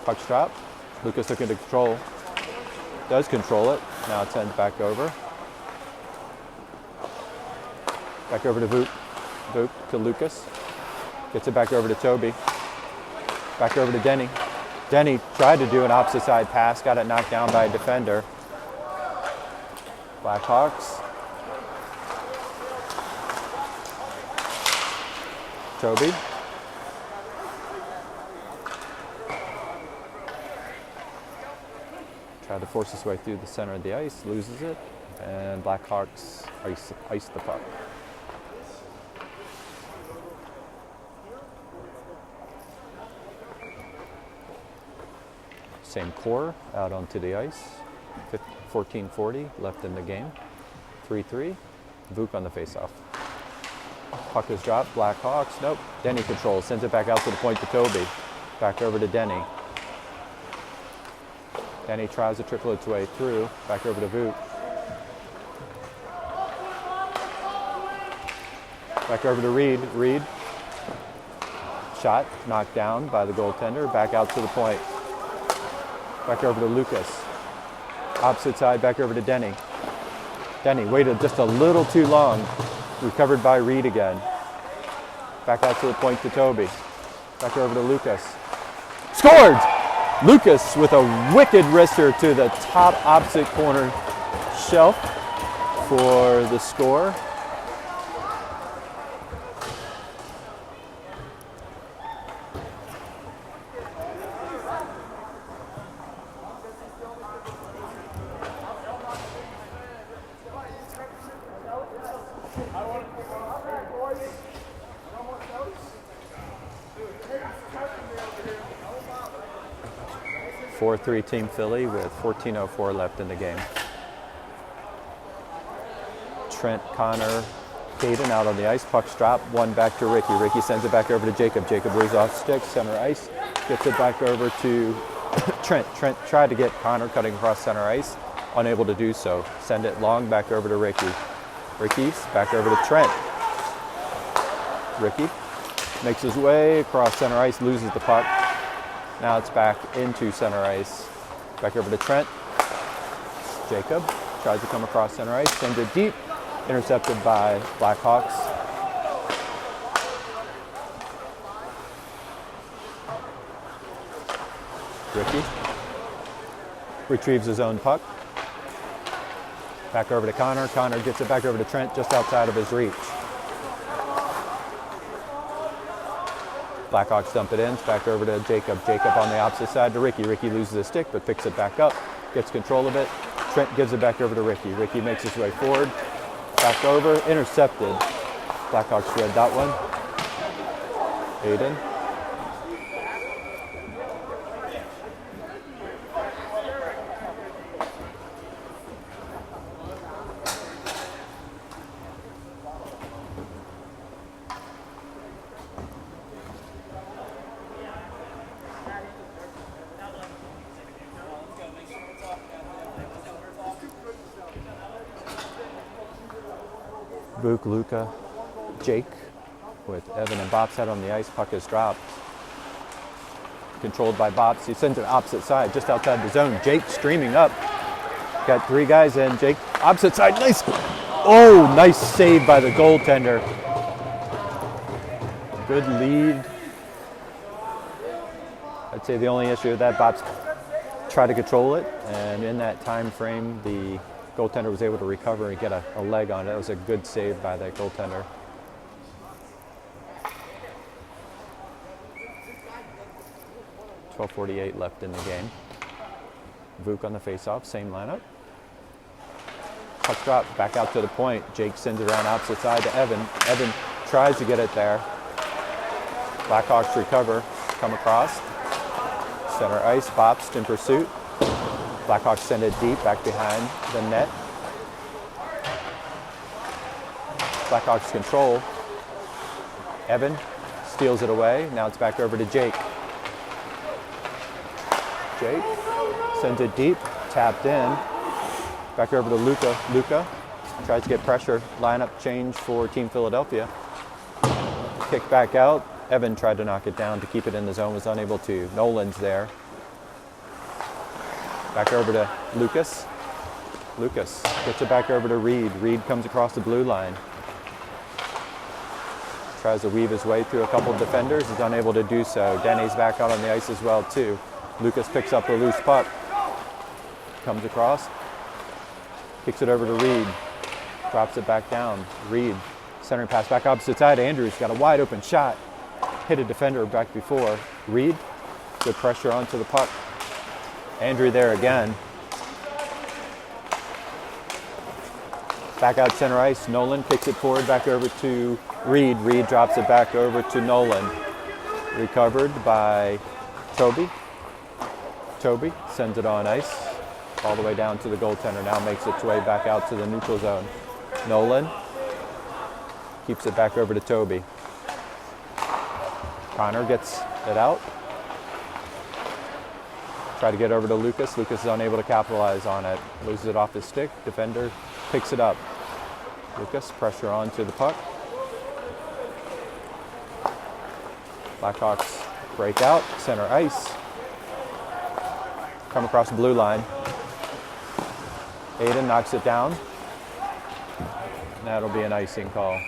Puck's drop. Lucas looking to control. Does control it. Now it's sent back over. Back over to Vuk. Vuk to Lucas. Gets it back over to Toby. Back over to Denny. Denny tried to do an opposite side pass. Got it knocked down by a defender. Blackhawks. Toby. Tried to force his way through the center of the ice. Loses it. And Blackhawks ice the puck. Same core out onto the ice. 14:40 left in the game. 3-3. Vuk on the faceoff. Puck is dropped. Blackhawks. Nope. Denny controls. Sends it back out to the point to Toby. Back over to Denny. Denny tries to trickle its way through. Back over to Vuk. Back over to Reed. Reed. Shot knocked down by the goaltender. Back out to the point. Back over to Lucas. Opposite side, back over to Denny. Denny waited just a little too long. Recovered by Reed again. Back out to the point to Toby. Back over to Lucas. Scored! Lucas with a wicked wrister to the top opposite corner shelf for the score. .43 Team Philly with 14:04 left in the game. Trent, Connor, Caden out on the ice. Puck's drop. One back to Ricky. Ricky sends it back over to Jacob. Jacob moves off stick, center ice. Gets it back over to Trent. Trent tried to get Connor cutting across center ice. Unable to do so. Send it long back over to Ricky. Ricky's back over to Trent. Ricky makes his way across center ice, loses the puck. Now it's back into center ice. Back over to Trent. Jacob tries to come across center ice, sends it deep, intercepted by Blackhawks. Ricky retrieves his own puck. Back over to Connor. Connor gets it back over to Trent just outside of his reach. Blackhawks dump it in. It's back over to Jacob. Jacob on the opposite side to Ricky. Ricky loses his stick but picks it back up. Gets control of it. Trent gives it back over to Ricky. Ricky makes his way forward. Back over. Intercepted. Blackhawks read that one. Aiden. Vuk, Luca, Jake with Evan and Bops out on the ice. Puck is dropped. Controlled by Bops. He sends it opposite side, just outside the zone. Jake streaming up. Got 3 guys in. Jake, opposite side. Nice. Oh, nice save by the goaltender. Good lead. I'd say the only issue with that, Bops tried to control it, and in that time frame, the goaltender was able to recover and get a leg on it. That was a good save by that goaltender. .12:48 left in the game. Vuk on the faceoff, same lineup. Puck drop, back out to the point. Jake sends it around opposite side to Evan. Evan tries to get it there. Blackhawks recover, come across. Center ice, Bops in pursuit. Blackhawks send it deep, back behind the net. Blackhawks control. Evan steals it away. Now it's back over to Jake. Jake sends it deep, tapped in. Back over to Luca. Luca tries to get pressure. Lineup change for Team Philadelphia. Kick back out. Evan tried to knock it down to keep it in the zone, was unable to. Nolan's there. Back over to Lucas. Lucas gets it back over to Reed. Reed comes across the blue line. Tries to weave his way through a couple of defenders. Is unable to do so. Denny's back out on the ice as well too. Lucas picks up a loose puck. Comes across. Kicks it over to Reed. Drops it back down. Reed. Centering pass back opposite side. Andrews got a wide open shot. Hit a defender back before. Reed. Good pressure onto the puck. Andrew there again. Back out center ice. Nolan kicks it forward back over to Reed. Reed drops it back over to Nolan. Recovered by Toby. Toby sends it on ice all the way down to the goaltender. Now makes its way back out to the neutral zone. Nolan keeps it back over to Toby. Connor gets it out. Try to get over to Lucas. Lucas is unable to capitalize on it. Loses it off his stick. Defender picks it up. Lucas, pressure onto the puck. Blackhawks break out, center ice. Come across the blue line. Aiden knocks it down. That'll be an icing call.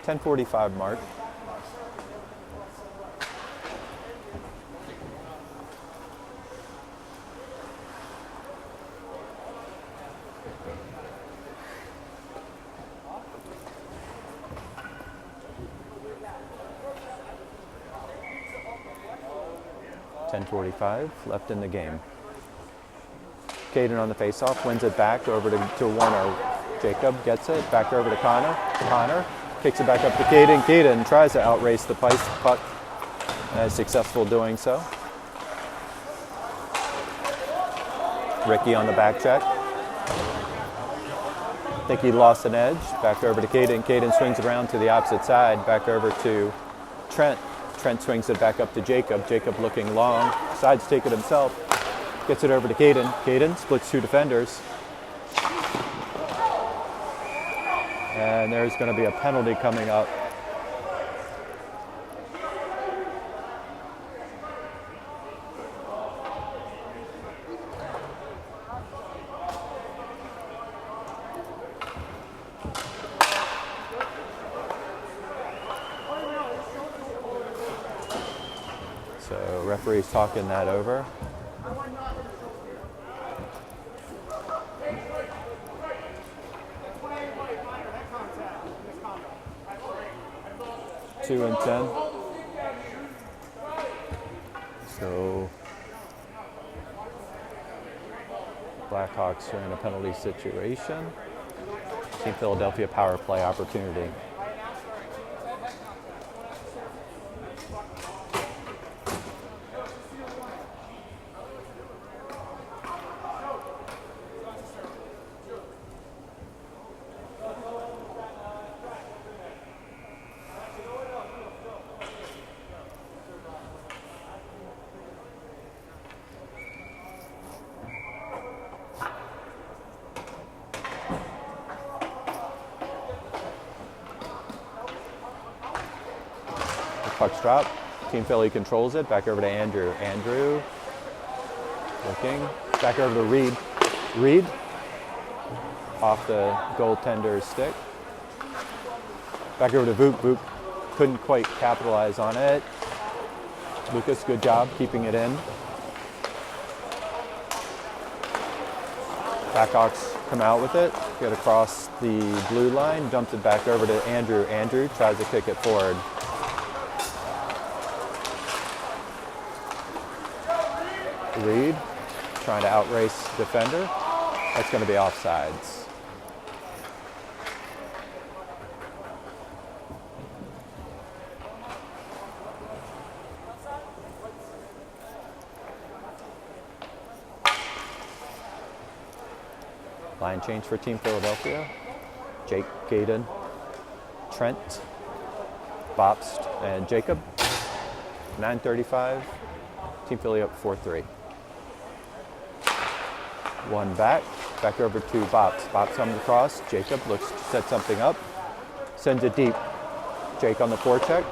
10:45 mark. .45 left in the game. Caden on the faceoff, wins it back over to Warner. Jacob gets it, back over to Connor. Connor kicks it back up to Caden. Caden tries to outrace the puck and is successful doing so. Ricky on the back check. I think he lost an edge. Back over to Caden. Caden swings it around to the opposite side, back over to Trent. Trent swings it back up to Jacob. Jacob looking long, decides to take it himself. Gets it over to Caden. Caden splits 2 defenders. And there's going to be a penalty coming up. Referee's talking that over. Two and 10. So Blackhawks are in a penalty situation. Team Philadelphia power play opportunity. Puck's drop. Team Philly controls it. Back over to Andrew. Andrew looking. Back over to Reed. Reed off the goaltender's stick. Back over to Vuk. Vuk couldn't quite capitalize on it. Lucas, good job keeping it in. Blackhawks come out with it. Get across the blue line. Dumps it back over to Andrew. Andrew tries to kick it forward. Reed trying to outrace defender. That's going to be offsides. Line change for Team Philadelphia. Jake, Caden, Trent, Bobst, and Jacob. 9:35. Team Philly up 4-3. One back over to Bobst. Bobst comes across. Jacob looks to set something up. Sends it deep. Jake on the forecheck.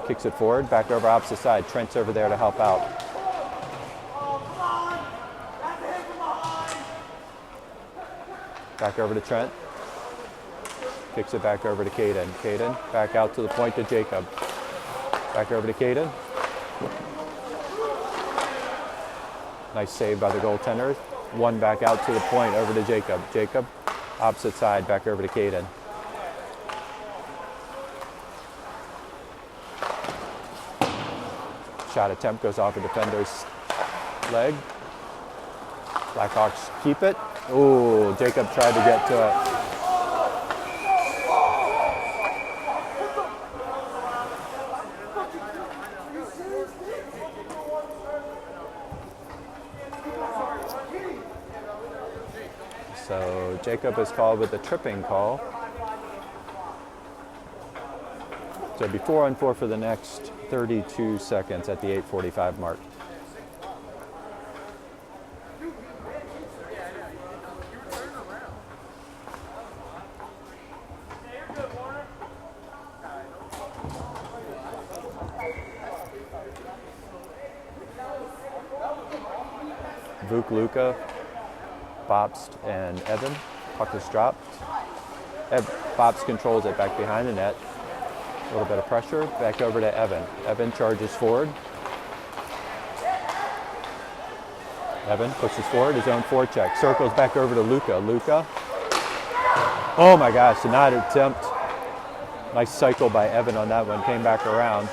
Kicks it forward. Back over opposite side. Trent's over there to help out. Back over to Trent. Kicks it back over to Caden. Caden back out to the point to Jacob. Back over to Caden. Nice save by the goaltender. One back out to the point over to Jacob. Jacob, opposite side, back over to Caden. Shot attempt goes off a defender's leg. Blackhawks keep it. Ooh, Jacob tried to get to it. So Jacob is called with a tripping call. So it'll be 4-on-4 for the next 32 seconds at the 8:45 mark. Vuk, Luka, Bobst, and Evan. Puck is dropped. Bobst controls it back behind the net. A little bit of pressure. Back over to Evan. Evan charges forward. Evan pushes forward, his own forecheck. Circles back over to Luka. Luka. Oh my gosh, denied attempt. Nice cycle by Evan on that one. Came back around.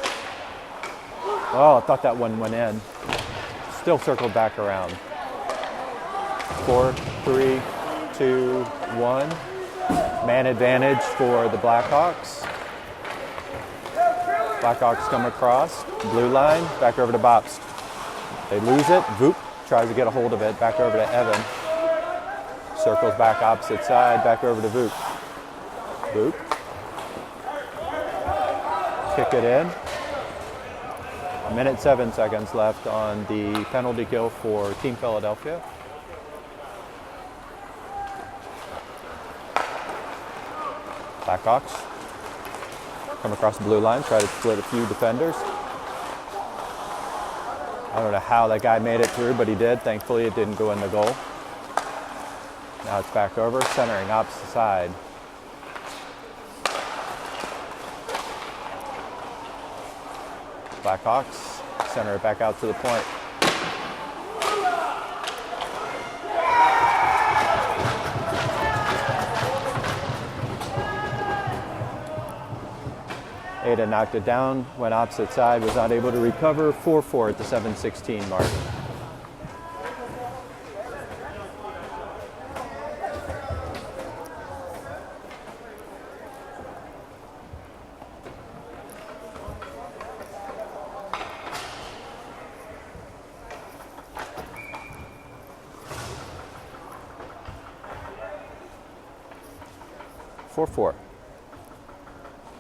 Oh, I thought that one went in. Still circled back around. 4, 3, 2, 1. Man advantage for the Blackhawks. Blackhawks come across. Blue line. Back over to Bobst. They lose it. Vuk tries to get a hold of it. Back over to Evan. Circles back opposite side. Back over to Vuk. Vuk. Kick it in. 1:07 left on the penalty kill for Team Philadelphia. Blackhawks come across the blue line, try to split a few defenders. I don't know how that guy made it through, but he did. Thankfully, it didn't go in the goal. Now it's back over, centering opposite side. Blackhawks center it back out to the point. Aiden knocked it down, went opposite side, was not able to recover. 4-4 at the 7:16 mark. Four.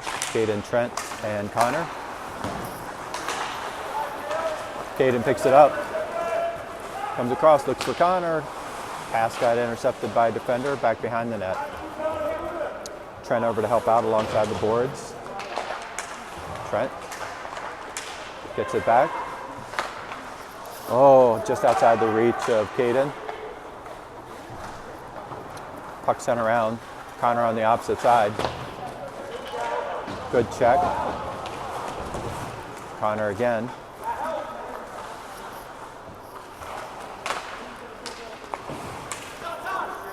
Caden, Trent, and Connor. Caden picks it up, comes across, looks for Connor. Pass got intercepted by a defender back behind the net. Trent over to help out alongside the boards. Trent gets it back. Oh, just outside the reach of Caden. Puck sent around. Connor on the opposite side. Good check. Connor again.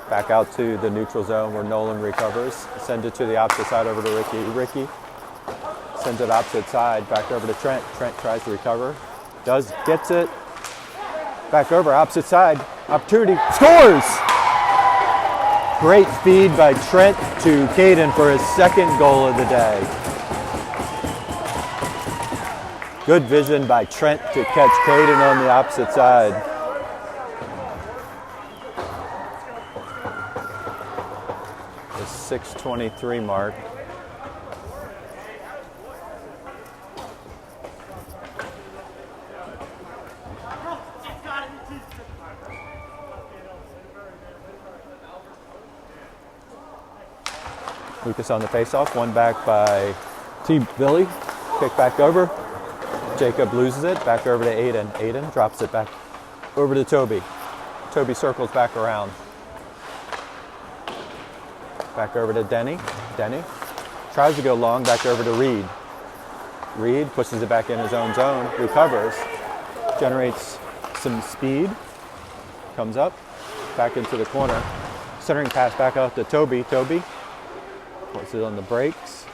Back out to the neutral zone where Nolan recovers. Sends it to the opposite side over to Ricky. Ricky sends it opposite side back over to Trent. Trent tries to recover. Gets it. Back over, opposite side. Opportunity. Scores! Great feed by Trent to Caden for his second goal of the day. Good vision by Trent to catch Caden on the opposite side. The 6:23 mark. Lucas on the faceoff, one back by T. Billy. Kick back over. Jacob loses it, back over to Aiden. Aiden drops it back over to Toby. Toby circles back around. Back over to Denny. Denny tries to go long, back over to Reed. Reed pushes it back in his own zone, recovers, generates some speed, comes up, back into the corner. Centering pass back out to Toby. Toby puts it on the brakes,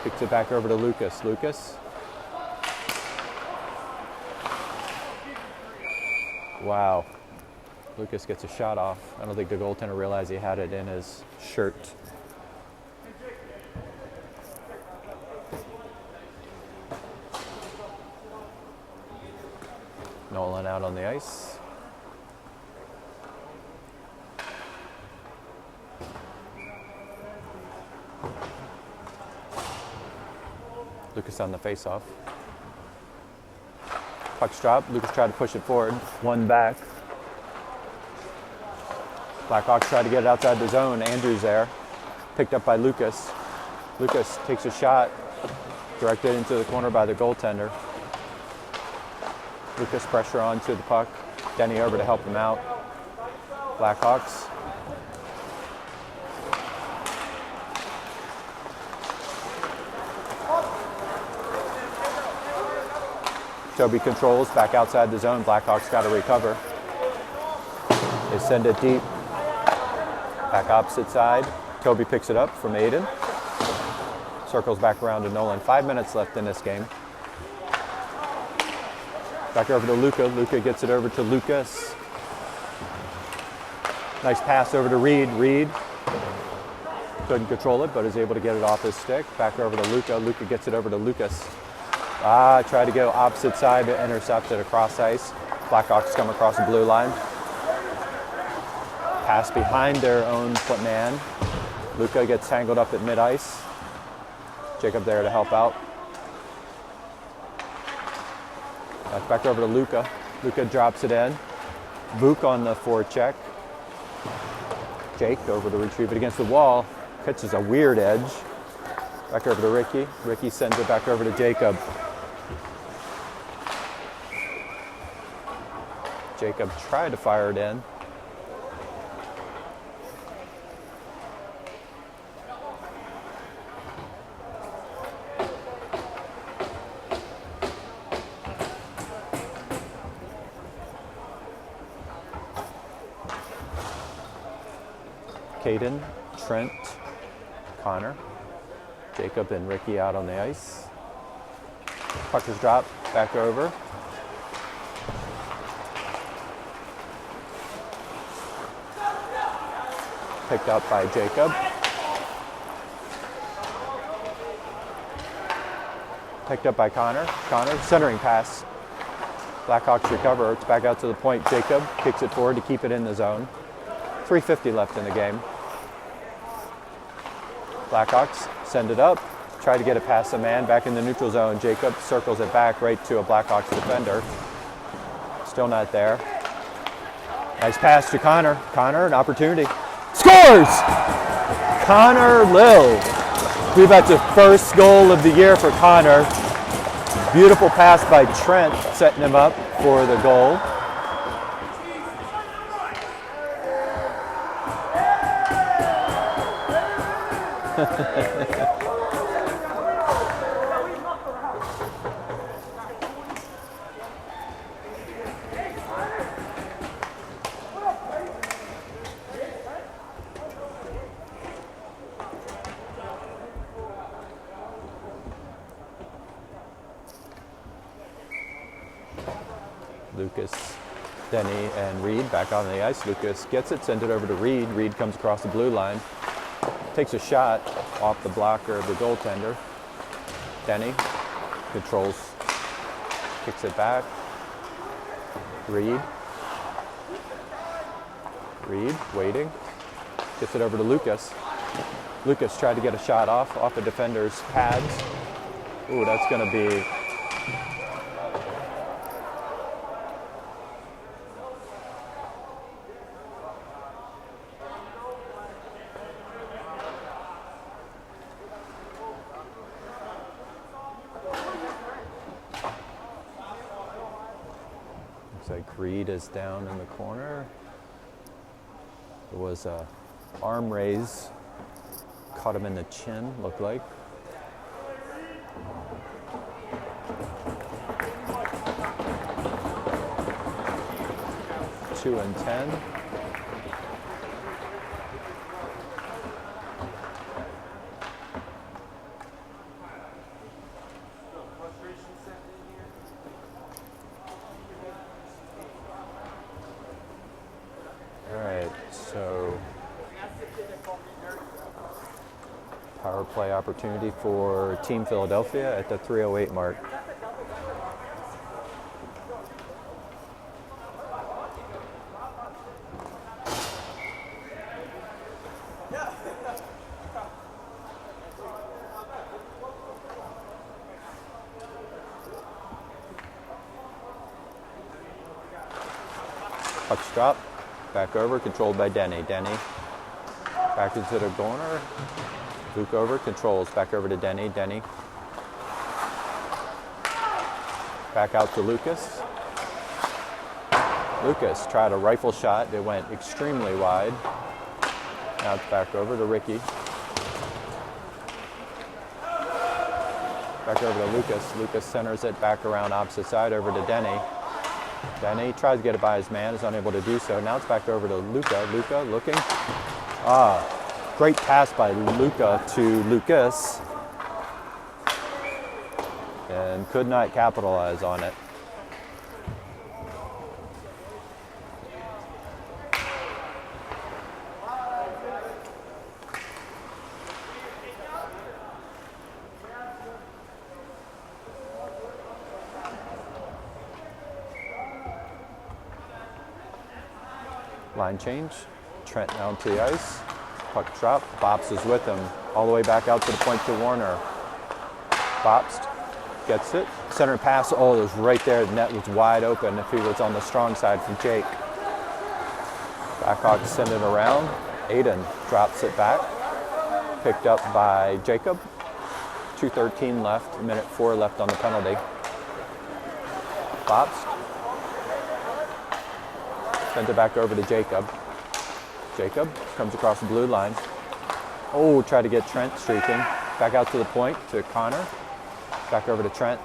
kicks it back over to Lucas. Lucas. Wow. Lucas gets a shot off. I don't think the goaltender realized he had it in his shirt. Nolan out on the ice. Lucas on the faceoff. Puck's dropped. Lucas tried to push it forward. One back. Blackhawks tried to get it outside the zone. Andrews there. Picked up by Lucas. Lucas takes a shot. Directed into the corner by the goaltender. Lucas pressure onto the puck. Denny over to help him out. Blackhawks. Toby controls, back outside the zone. Blackhawks got to recover. They send it deep. Back opposite side. Toby picks it up from Aiden. Circles back around to Nolan. 5 minutes left in this game. Back over to Luca. Luca gets it over to Lucas. Nice pass over to Reed. Reed couldn't control it, but is able to get it off his stick. Back over to Luca. Luca gets it over to Lucas. Tried to go opposite side, but intercepted across ice. Blackhawks come across the blue line. Pass behind their own man. Luca gets tangled up at mid-ice. Jacob there to help out. Back over to Luca. Luca drops it in. Vuk on the forecheck. Jake over to retrieve it against the wall. Catches a weird edge. Back over to Ricky. Ricky sends it back over to Jacob. Jacob tried to fire it in. Caden, Trent, Connor, Jacob and Ricky out on the ice. Puck is dropped, back over. Picked up by Jacob. Picked up by Connor. Connor, centering pass. Blackhawks recover. It's back out to the point. Jacob kicks it forward to keep it in the zone. 3:50 left in the game. Blackhawks send it up. Try to get it past the man. Back in the neutral zone. Jacob circles it back right to a Blackhawks defender. Still not there. Nice pass to Connor. Connor, an opportunity. Scores! Connor Lill. I believe that's the first goal of the year for Connor. Beautiful pass by Trent, setting him up for the goal. Lucas, Denny, and Reed back on the ice. Lucas gets it, sends it over to Reed. Reed comes across the blue line, takes a shot off the blocker of the goaltender. Denny controls, kicks it back. Reed waiting, gets it over to Lucas. Lucas tried to get a shot off the defender's pads. Ooh, that's going to be like Reed is down in the corner. There was a arm raise, caught him in the chin, looked like. Two and 10. Power play opportunity for Team Philadelphia at the 3:08 mark. Puck's dropped, back over, controlled by Denny. Denny back into the corner. Luke over, controls, back over to Denny. Denny back out to Lucas. Lucas tried a rifle shot. It went extremely wide. Now it's back over to Ricky. Back over to Lucas. Lucas centers it back around opposite side over to Denny. Denny tries to get it by his man, is unable to do so. Now it's back over to Luca. Luca looking. Great pass by Luca to Lucas, and could not capitalize on it. Line change. Trent down to the ice. Puck drop. Bops is with him. All the way back out to the point to Warner. Bops gets it. Center pass. Oh, it was right there. The net was wide open if he was on the strong side from Jake. Blackhawks send it around. Aiden drops it back. Picked up by Jacob. 2:13 left. Minute 4 left on the penalty. Bops. Sent it back over to Jacob. Jacob comes across the blue line. Oh, tried to get Trent streaking. Back out to the point to Connor. Back over to Trent.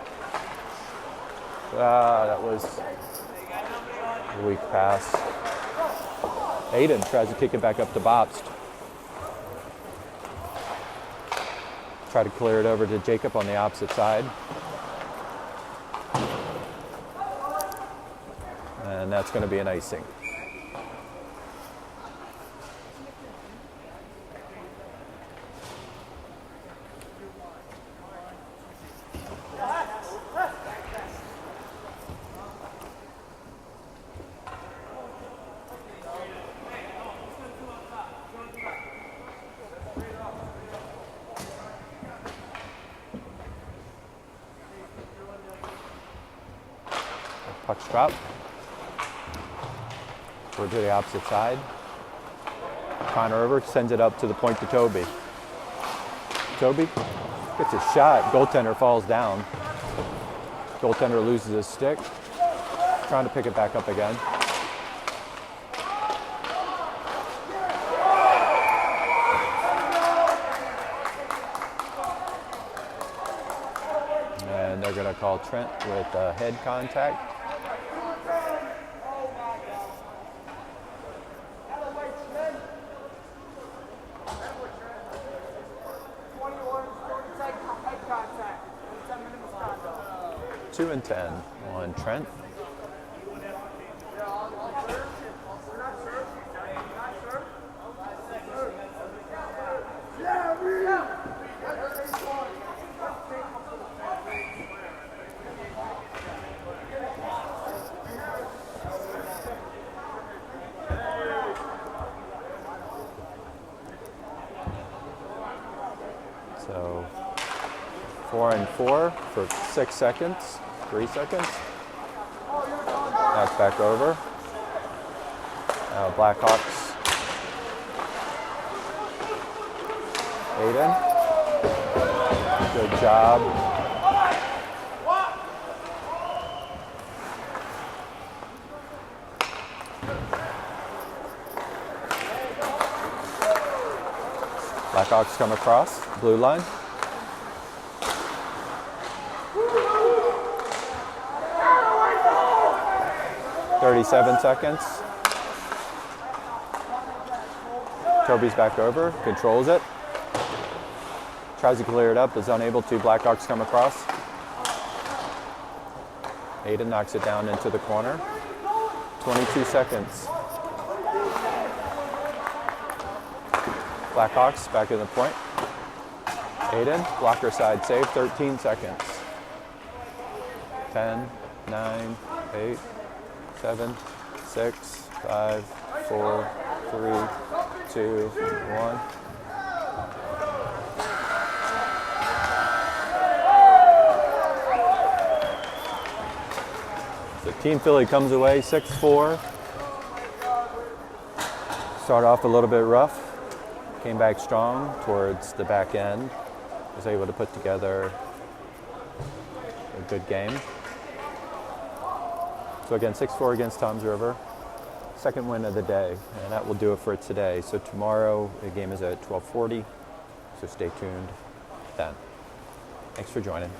That was a weak pass. Aiden tries to kick it back up to Bops. Try to clear it over to Jacob on the opposite side. And that's going to be an icing. Puck's drop. We're to the opposite side. Connor over, sends it up to the point to Toby. Toby gets a shot. Goaltender falls down. Goaltender loses his stick. Trying to pick it back up again. And they're going to call Trent with head contact. Two and 10 on Trent. So 4 and 4 for 6 seconds. 3 seconds. That's back over. Blackhawks. Aiden. Good job. Blackhawks come across, blue line. 37 seconds. Toby's back over, controls it. Tries to clear it up, is unable to. Blackhawks come across. Aiden knocks it down into the corner. 22 seconds. Blackhawks back in the point. Aiden, blocker side save, 13 seconds. 10, 9, 8, 7, 6, 5, 4, 3, 2, 1. So Team Philly comes away 6-4. Start off a little bit rough. Came back strong towards the back end. Was able to put together a good game. So again, 6-4 against Toms River. Second win of the day, and that will do it for today. So tomorrow, the game is at 12:40, so stay tuned then. Thanks for joining.